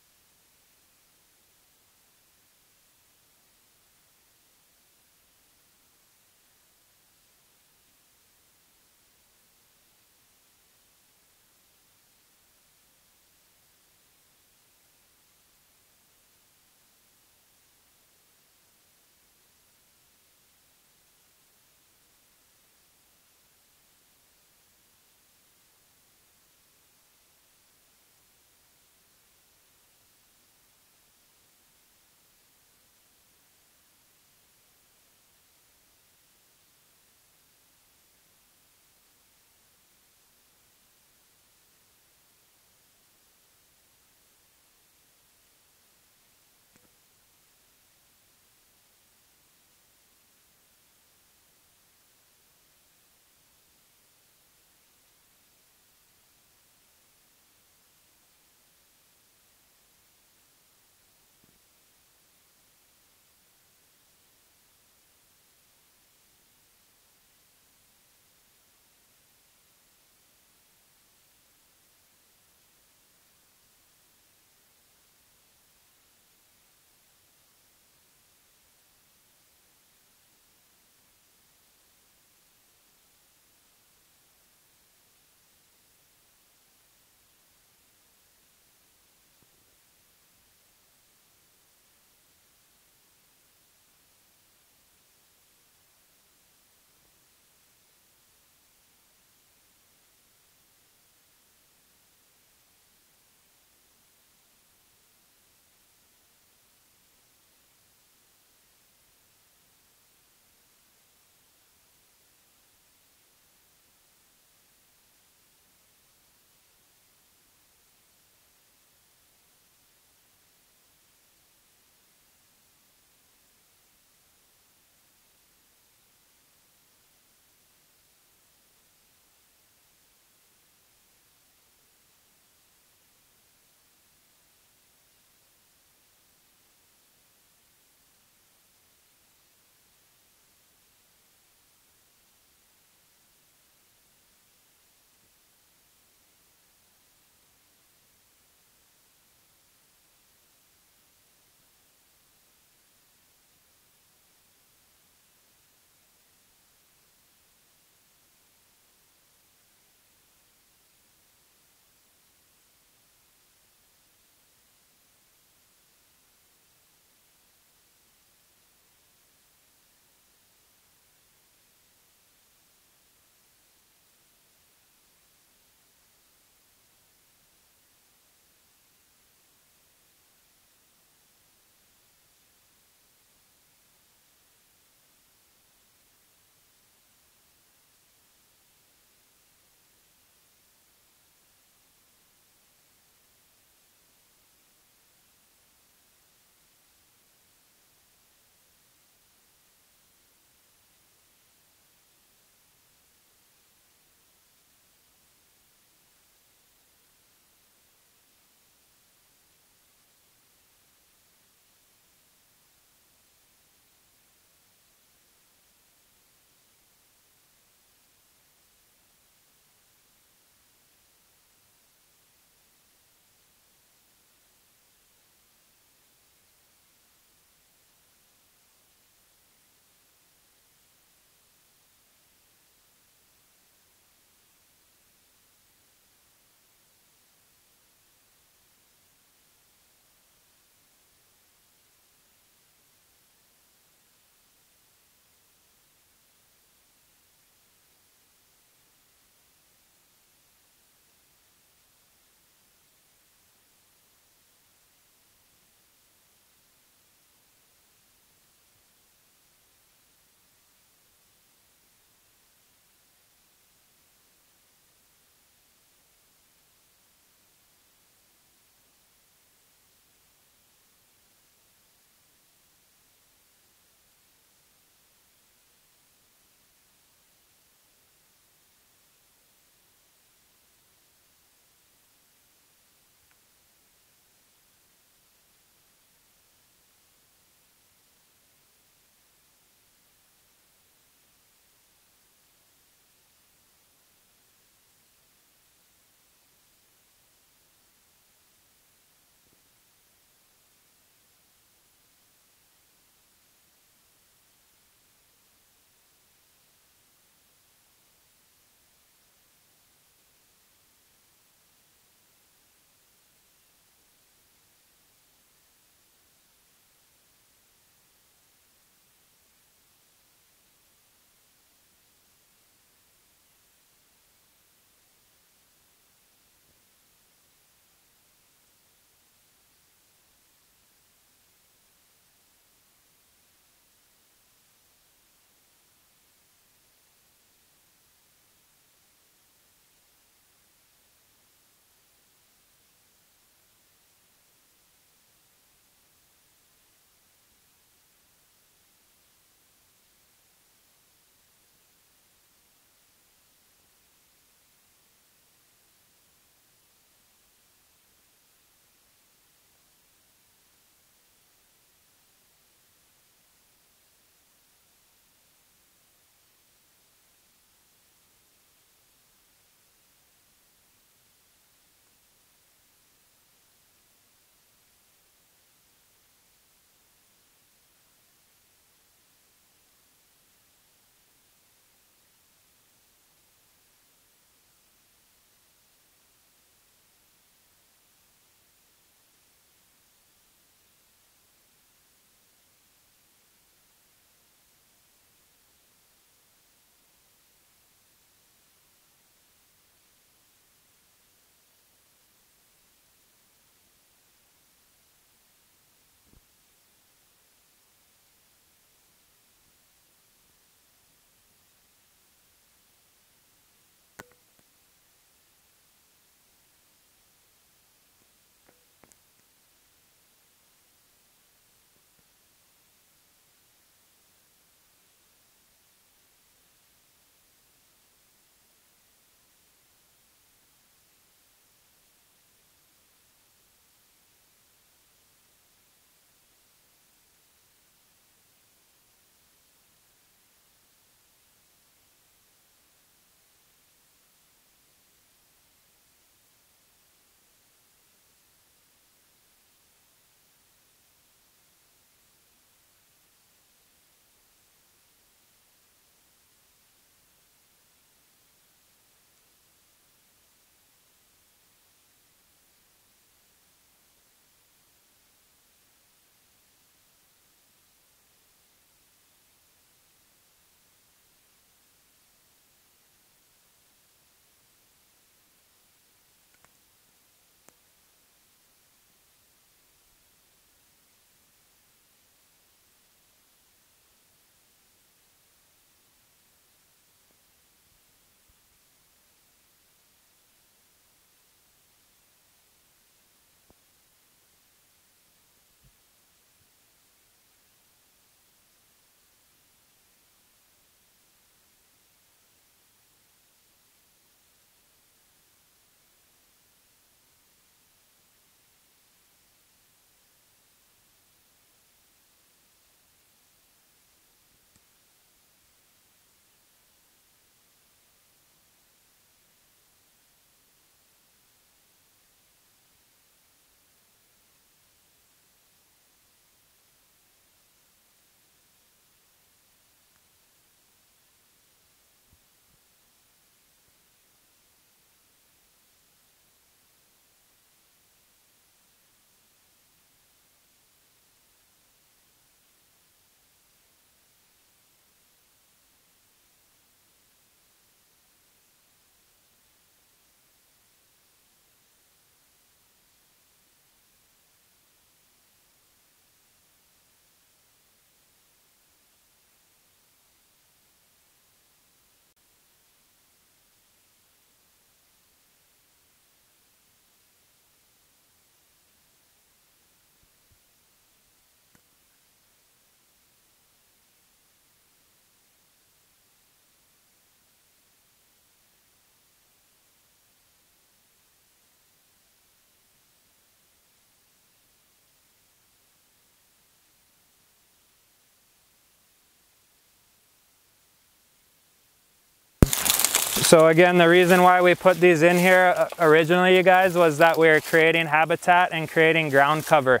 So again, the reason why we put these in here originally, you guys, was that we were creating habitat and creating ground cover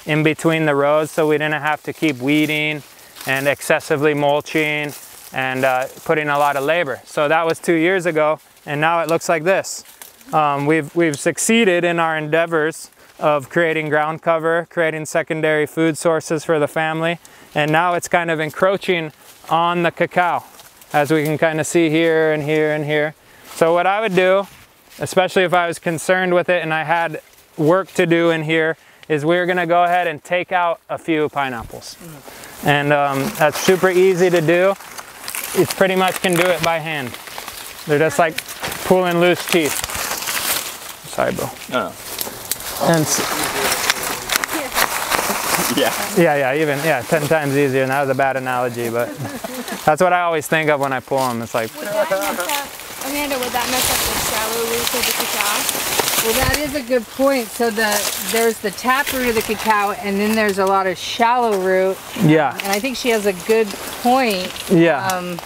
in between the rows, so we didn't have to keep weeding and excessively mulching and putting a lot of labor. So that was 2 years ago, and now it looks like this. We've succeeded in our endeavors of creating ground cover, creating secondary food sources for the family, and now it's kind of encroaching on the cacao, as we can kind of see here and here and here. So what I would do, especially if I was concerned with it and I had work to do in here, is we're gonna go ahead and take out a few pineapples. And that's super easy to do. You pretty much can do it by hand. They're just like pulling loose teeth. Sorry, bro. No. And Yeah. even 10 times easier, and that was a bad analogy, but that's what I always think of when I pull them. It's like, Would that mess up, Amanda, would that mess up the shallow roots of the cacao? Well, that is a good point. So there's the tap root of the cacao, and then there's a lot of shallow root. yeah. And I think she has a good point. Yeah.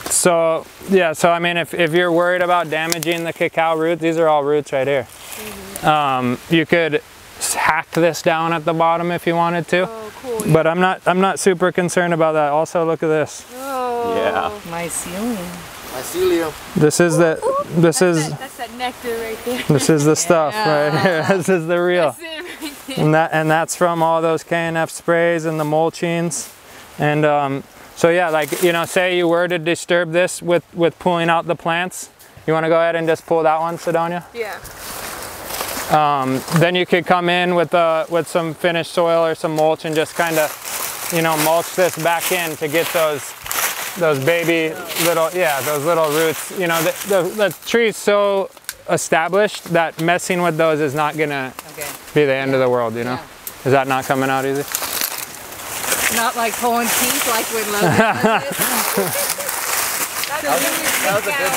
So I mean, if you're worried about damaging the cacao root, these are all roots right here. You could hack this down at the bottom if you wanted to. Oh, cool. Yeah. But I'm not super concerned about that. Also, look at this. Oh. Yeah. Mycelium. Mycelium. This is That's that nectar right there. this is the stuff right here. This is the real. That's it right there. And that's from all those KNF sprays and the mulchings. And so yeah, like, you know, say you were to disturb this with pulling out the plants. You want to go ahead and just pull that one, Sidonia? Yeah. Then you could come in with some finished soil or some mulch and just kind of, you know, mulch this back in to get those baby little, those little roots. You know, the tree's so established that messing with those is not gonna be the end of the world, you know? Yeah. Is that not coming out easy? Not like pulling teeth like with Logan does it. That was a good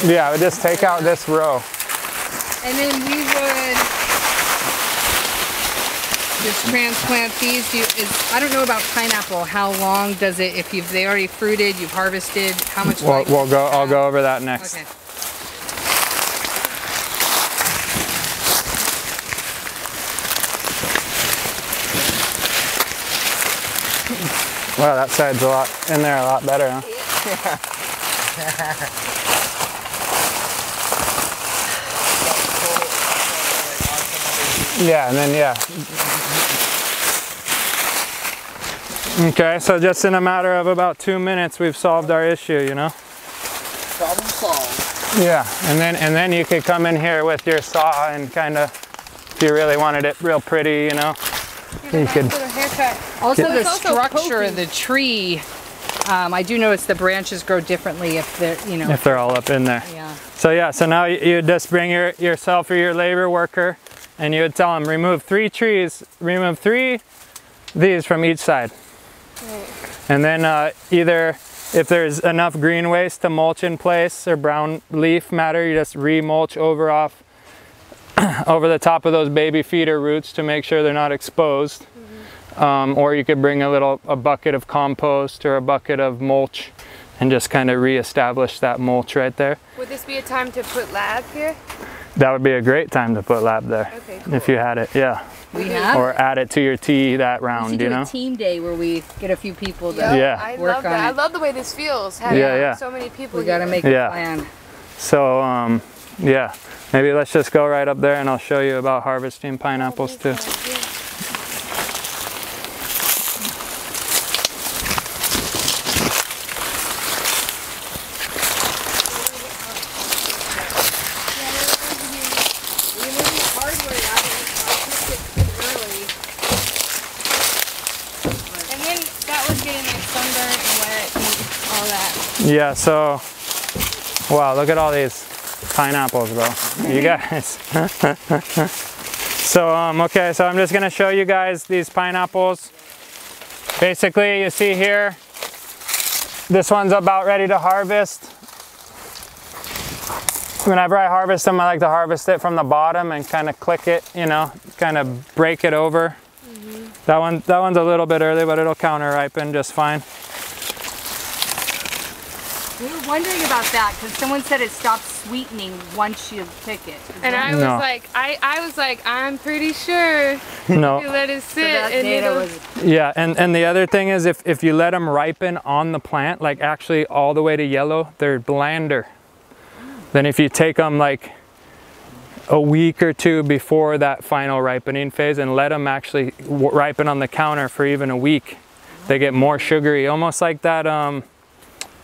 tree. Yeah, we just take out this row. And then we would just transplant these. I don't know about pineapple. How long does it, if they already fruited, you've harvested, how much life? I'll go over that next. Okay. Wow, that side's in there a lot better, huh? Yeah, and then Okay, so just in a matter of about 2 minutes, we've solved our issue, you know? Problem solved. Yeah, and then you could come in here with your saw and kind of, if you really wanted it real pretty, you know, you could. Also, the structure of the tree. I do notice the branches grow differently if they're, you know. If they're all up in there. Yeah. So now you just bring yourself or your labor worker, and you would tell them, remove 3 trees, remove 3 these from each side. Right. And then either if there's enough green waste to mulch in place or brown leaf matter, you just re-mulch over the top of those baby feeder roots to make sure they're not exposed. Mm-hmm. Or you could bring a bucket of compost or a bucket of mulch and just kind of re-establish that mulch right there. Would this be a time to put lab here? That would be a great time to put lab there. Okay, cool. If you had it, yeah. We have. Or add it to your tea that round, We should you do know? a team day where we get a few people to Yeah. I work love on that. it. I love the way this feels. Having so many people. We got to here. make a plan. So, yeah, maybe let's just go right up there and I'll show you about harvesting pineapples too. Yeah, so, wow, look at all these pineapples, bro. You guys. So, okay, so I'm just gonna show you guys these pineapples. Basically, you see here, this one's about ready to harvest. Whenever I harvest them, I like to harvest it from the bottom and kind of click it, you know, kind of break it over. Mm-hmm. That one's a little bit early, but it'll counter ripen just fine. We were wondering about that because someone said it stops sweetening once you pick it. And I was No. like, I was like, I'm pretty sure No. you let it sit that and data it'll. was Yeah, and the other thing is if you let them ripen on the plant, like actually all the way to yellow, they're blander than if you take them like a week or two before that final ripening phase and let them actually ripen on the counter for even a week. They get more sugary, almost like that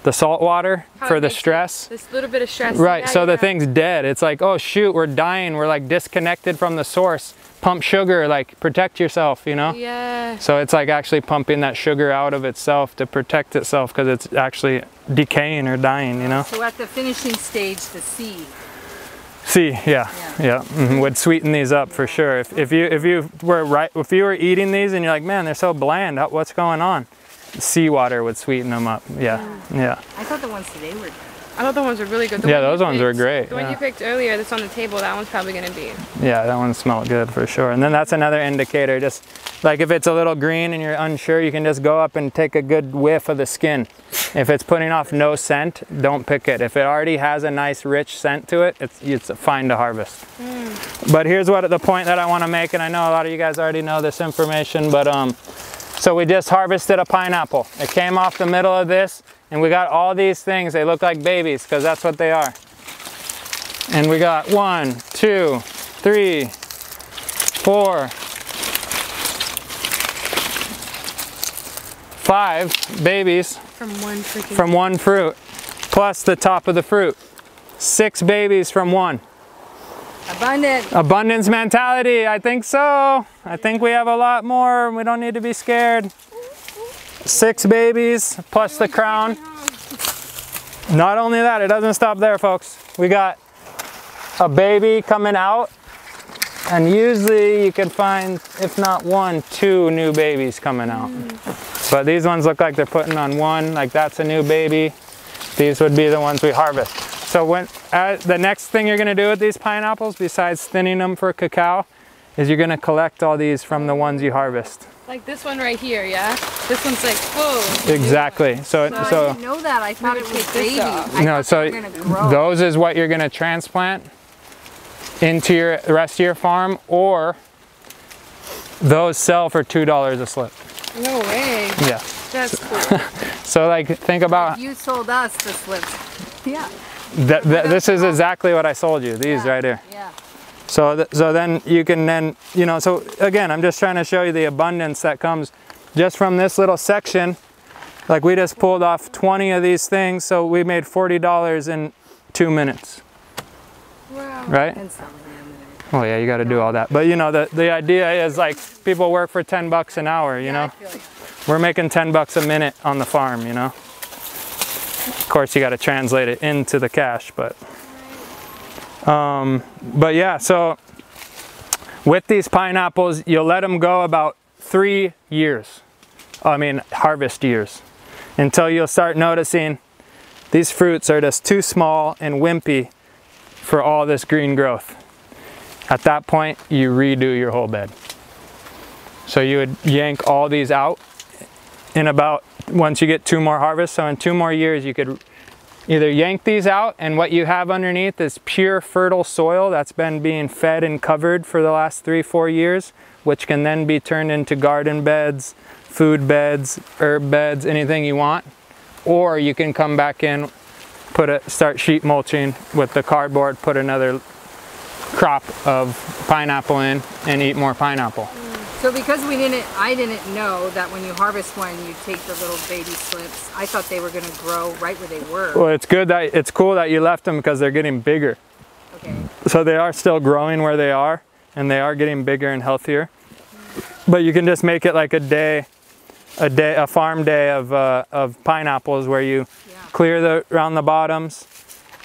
the salt water How for it the makes stress. This little bit of stress. Right, Yeah, so the yeah. thing's dead. It's like, oh shoot, we're dying. We're like disconnected from the source. Pump sugar, like protect yourself, you know? Yeah. So it's like actually pumping that sugar out of itself to protect itself because it's actually decaying or dying, you know? So at the finishing stage, the C. See, yeah. Would sweeten these up for sure. If you were eating these and you're like, man, they're so bland, what's going on? Seawater would sweeten them up. Yeah. I thought the ones today were good. I thought the ones were really good. The Yeah, one you those ones were picked- great, The one yeah. you picked earlier that's on the table, that one's probably gonna be. Yeah, that one smelled good for sure. And then that's another indicator. Just like if it's a little green and you're unsure, you can just go up and take a good whiff of the skin. If it's putting off no scent, don't pick it. If it already has a nice rich scent to it, it's fine to harvest. But here's the point that I want to make, and I know a lot of you guys already know this information, but so we just harvested a pineapple. It came off the middle of this, and we got all these things. They look like babies because that's what they are. And we got 1, 2, 3, 4, 5 babies from one fruit, plus the top of the fruit. 6 babies from one. Abundant. Abundance mentality, I think so. I think we have a lot more and we don't need to be scared. 6 babies plus the crown. Not only that, it doesn't stop there, folks. We got a baby coming out, and usually you can find, if not 1, 2 new babies coming out. But these ones look like they're putting on 1, like that's a new baby. These would be the ones we harvest. So the next thing you're gonna do with these pineapples, besides thinning them for cacao, is you're gonna collect all these from the ones you harvest. Like this one right here, yeah? This one's like full. Exactly. So I didn't know that. I thought it was baby. no, so those is what you're gonna transplant into the rest of your farm, or those sell for $2 a slip. No way. Yeah. That's cool. So like think about You sold us the slips. Yeah. this is exactly what I sold you. These right here. Yeah. So then you can so again, I'm just trying to show you the abundance that comes just from this little section. Like we just pulled off 20 of these things, so we made $40 in 2 minutes. Wow. Right? And some of them. Oh yeah, you got to do all that. But you know, the idea is like people work for 10 bucks an hour, you know? I feel you. We're making 10 bucks a minute on the farm, you know? Of course, you got to translate it into the cash, but yeah, so with these pineapples, you'll let them go about 3 years. I mean, harvest years, until you'll start noticing these fruits are just too small and wimpy for all this green growth. At that point, you redo your whole bed. So you would yank all these out in about, once you get 2 more harvests, so in 2 more years you could either yank these out, and what you have underneath is pure fertile soil that's been being fed and covered for the last 3-4 years, which can then be turned into garden beds, food beds, herb beds, anything you want. Or you can come back in, start sheet mulching with the cardboard, put another crop of pineapple in, and eat more pineapple. So because I didn't know that when you harvest one, you take the little baby slips. I thought they were going to grow right where they were. Well, it's cool that you left them because they're getting bigger. Okay. So they are still growing where they are, and they are getting bigger and healthier. But you can just make it like a farm day of pineapples, where you clear around the bottoms,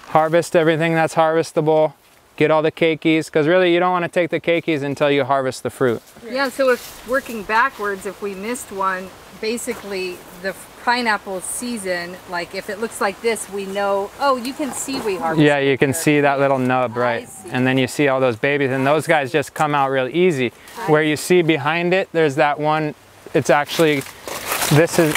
harvest everything that's harvestable, get all the cakeys, because really you don't want to take the cakeys until you harvest the fruit. Yeah, so if working backwards, if we missed one, basically the pineapple season, like if it looks like this, we know, oh, you can see we harvested. Yeah, you can see that little nub, right? And then you see all those babies, and those guys just come out real easy. Where you see behind it, there's that one, it's actually, this is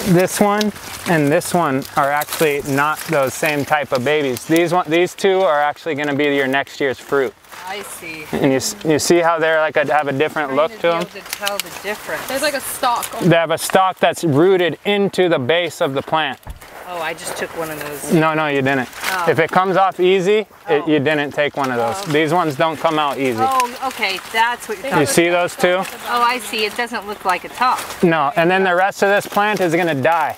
this one and this one are actually not those same type of babies. These two are actually going to be your next year's fruit. I see. And you see how they're like have a different look to them? To tell the difference. There's like a stalk. They have a stalk that's rooted into the base of the plant. Oh, I just took one of those. No, you didn't. Oh. If it comes off easy, you didn't take one of those. These ones don't come out easy. Oh, okay, that's what you're talking You about. see those two? Oh, I see. It doesn't look like a top. No, and then the rest of this plant is going to die.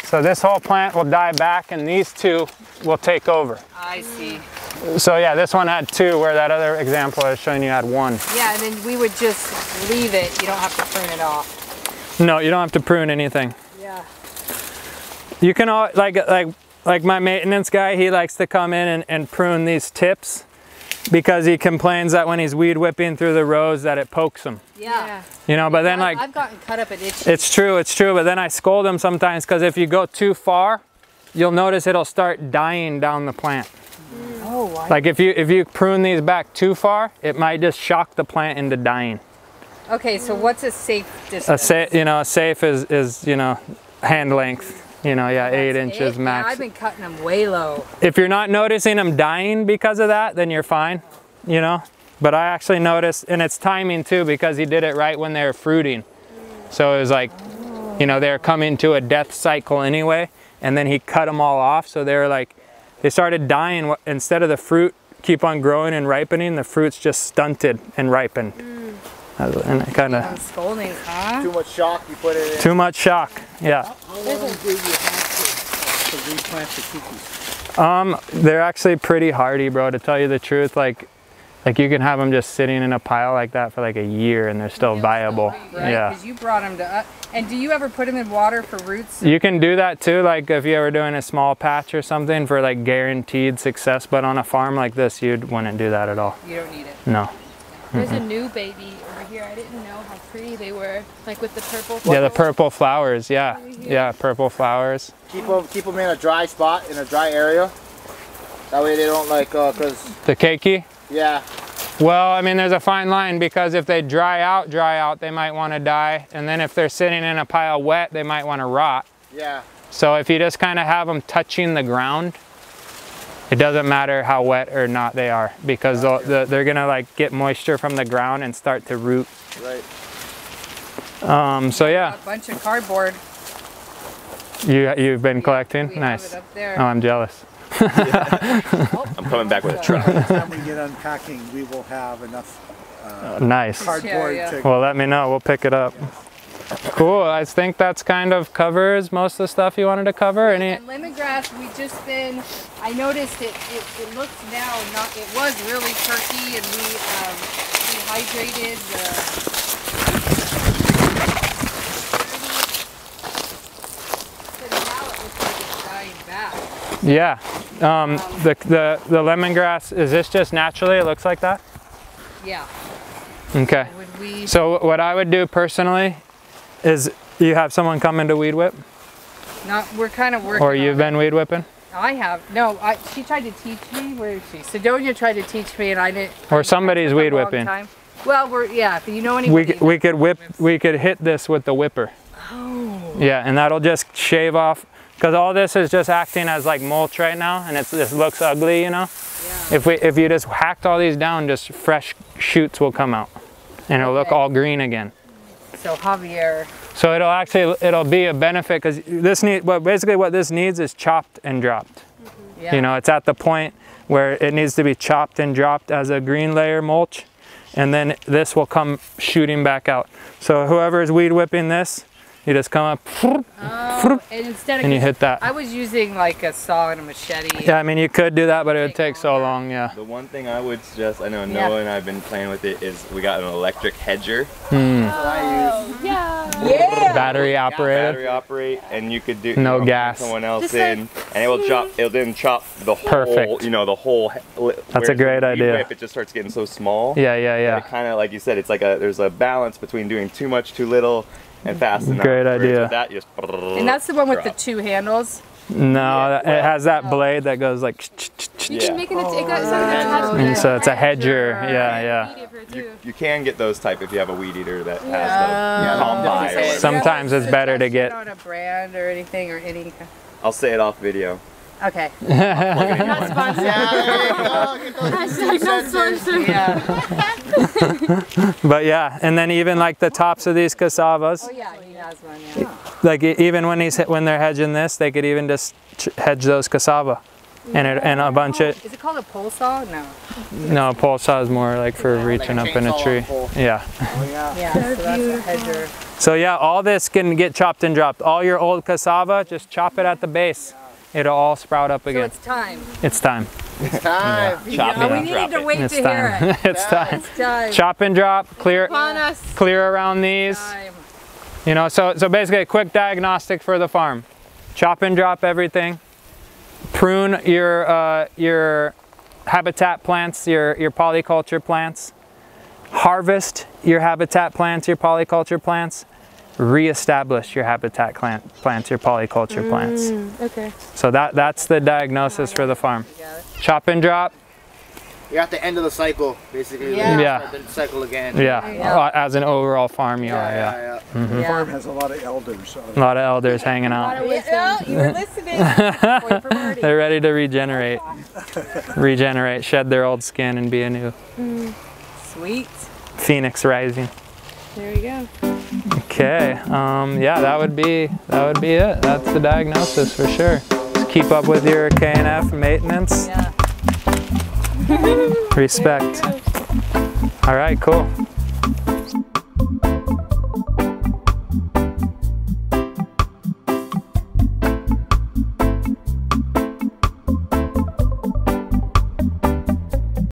So this whole plant will die back and these two will take over. I see. So yeah, this one had two where that other example I was showing you had one. Yeah, and then we would just leave it. You don't have to prune it off. No, you don't have to prune anything. Yeah. You can all, like my maintenance guy, he likes to come in and prune these tips because he complains that when he's weed whipping through the rows that it pokes him. Yeah. You know, but then like I've gotten cut up at itchy. it's true, but then I scold him sometimes because if you go too far, you'll notice it'll start dying down the plant. Oh, Like if you prune these back too far, it might just shock the plant into dying. Okay, so what's a safe distance? A safe is hand length. 8 inches max. Yeah, I've been cutting them way low. If you're not noticing them dying because of that, then you're fine, But I actually noticed, and it's timing too, because he did it right when they were fruiting. So it was like, they're coming to a death cycle anyway, and then he cut them all off. So they started dying. Instead of the fruit keep on growing and ripening, the fruit's just stunted and ripened. And it kind of Scolding, huh? Too much shock, you put it in. too much shock. Yeah. How long do you have to replant the kikis? They're actually pretty hardy, bro, to tell you the truth. Like you can have them just sitting in a pile like that for like a year and they're still viable. Right? Yeah. Because you brought them to us. And do you ever put them in water for roots? You can do that too, like if you were doing a small patch or something for like guaranteed success, but on a farm like this, you wouldn't do that at all. You don't need it. No. There's a new baby over here. I didn't know how pretty they were, like with the purple. Yeah, the purple flowers. Yeah, yeah, purple flowers. Keep them in a dry spot, in a dry area. That way they don't cause. The keiki? Yeah. Well, I mean, there's a fine line because if they dry out, they might want to die. And then if they're sitting in a pile wet, they might want to rot. Yeah. So if you just kind of have them touching the ground, it doesn't matter how wet or not they are because they're gonna like get moisture from the ground and start to root. Right. So yeah. A bunch of cardboard. You've been collecting? We Nice. have it up there. Oh, I'm jealous. I'm coming back with a truck. By the time we get unpacking, we will have enough Nice. cardboard Yeah. to Well, let me know. We'll pick it up. Cool. I think that's kind of covers most of the stuff you wanted to cover. Any? And lemongrass, we just been, I noticed it looks now, it was really perky and we dehydrated but now it looks like it's dying back. Yeah. The lemongrass, is this just naturally? It looks like that? Yeah. Okay. Would we, So what I would do personally is you have someone come in to weed whip? we're kind of working Or you've been weed whipping? I have. No, she tried to teach me. Where is she? Sidonia tried to teach me and I didn't. Or somebody's it took a weed long whipping. time. Well, if you know anybody. We could hit this with the whipper. Oh. Yeah, and that'll just shave off, because all this is just acting as like mulch right now, and this looks ugly, Yeah. If you just hacked all these down, just fresh shoots will come out, and it'll look all green again. So Javier. So it'll be a benefit because basically what this needs is chopped and dropped. Yeah. It's at the point where it needs to be chopped and dropped as a green layer mulch, and then this will come shooting back out. So whoever is weed whipping this, you just come up And instead of and you hit that. I was using like a saw and a machete. Yeah, I mean you could do that, but it would take so long. Yeah. The one thing I would suggest, I know Noah and I have been playing with it, is we got an electric hedger. Battery operated. Battery operate, and you could do No gas. someone else in, and it'll then chop the whole. Perfect. The whole. That's a great idea. If it just starts getting so small. Yeah, yeah, yeah. Kind of like you said, it's like there's a balance between doing too much, too little, and fast enough. Great idea. With that, you just And that's the one with the two handles. No, it has that blade that goes like. You can make it into And so it's a hedger. Yeah. You can get those type if you have a weed eater that has the combine. Or whatever. Sometimes it's better to get. On a brand or anything or any. I'll say it off video. Okay. Not sponsored. Not sponsored. Yeah. But yeah, and then even like the tops of these cassavas. Oh yeah, he has one. Yeah. Like even when they're hedging this, they could even just hedge those cassava, and a bunch of. Is it called a pole saw? No. No, pole saw is more like for reaching up in a tree. Yeah. Oh yeah. Yeah. So that's a hedger. So yeah, all this can get chopped and dropped. All your old cassava, just chop it at the base. It'll all sprout up So again. it's time. It's time. It's time. Chop it We and drop need to it. wait It's to hear time. it. It's time. It's time. Chop and drop. Clear. Upon us. Clear around these. Time. You know, so basically a quick diagnostic for the farm. Chop and drop everything. Prune your habitat plants, your polyculture plants. Harvest your habitat plants, your polyculture plants. Reestablish your habitat plants, your polyculture plants. Okay. So that's the diagnosis for the farm. Chop and drop. You're at the end of the cycle, basically. Yeah. Yeah. Then cycle again. Yeah. As an overall farm, you are. Yeah. Yeah. farm has a lot of elders. A lot of elders hanging out. Yeah, you were listening. Point for Marty. They're ready to regenerate. Shed their old skin and be a new Sweet. phoenix rising. There you go. Okay. Yeah, that would be it. That's the diagnosis for sure. Just keep up with your KNF maintenance. Yeah. Respect. All right, cool.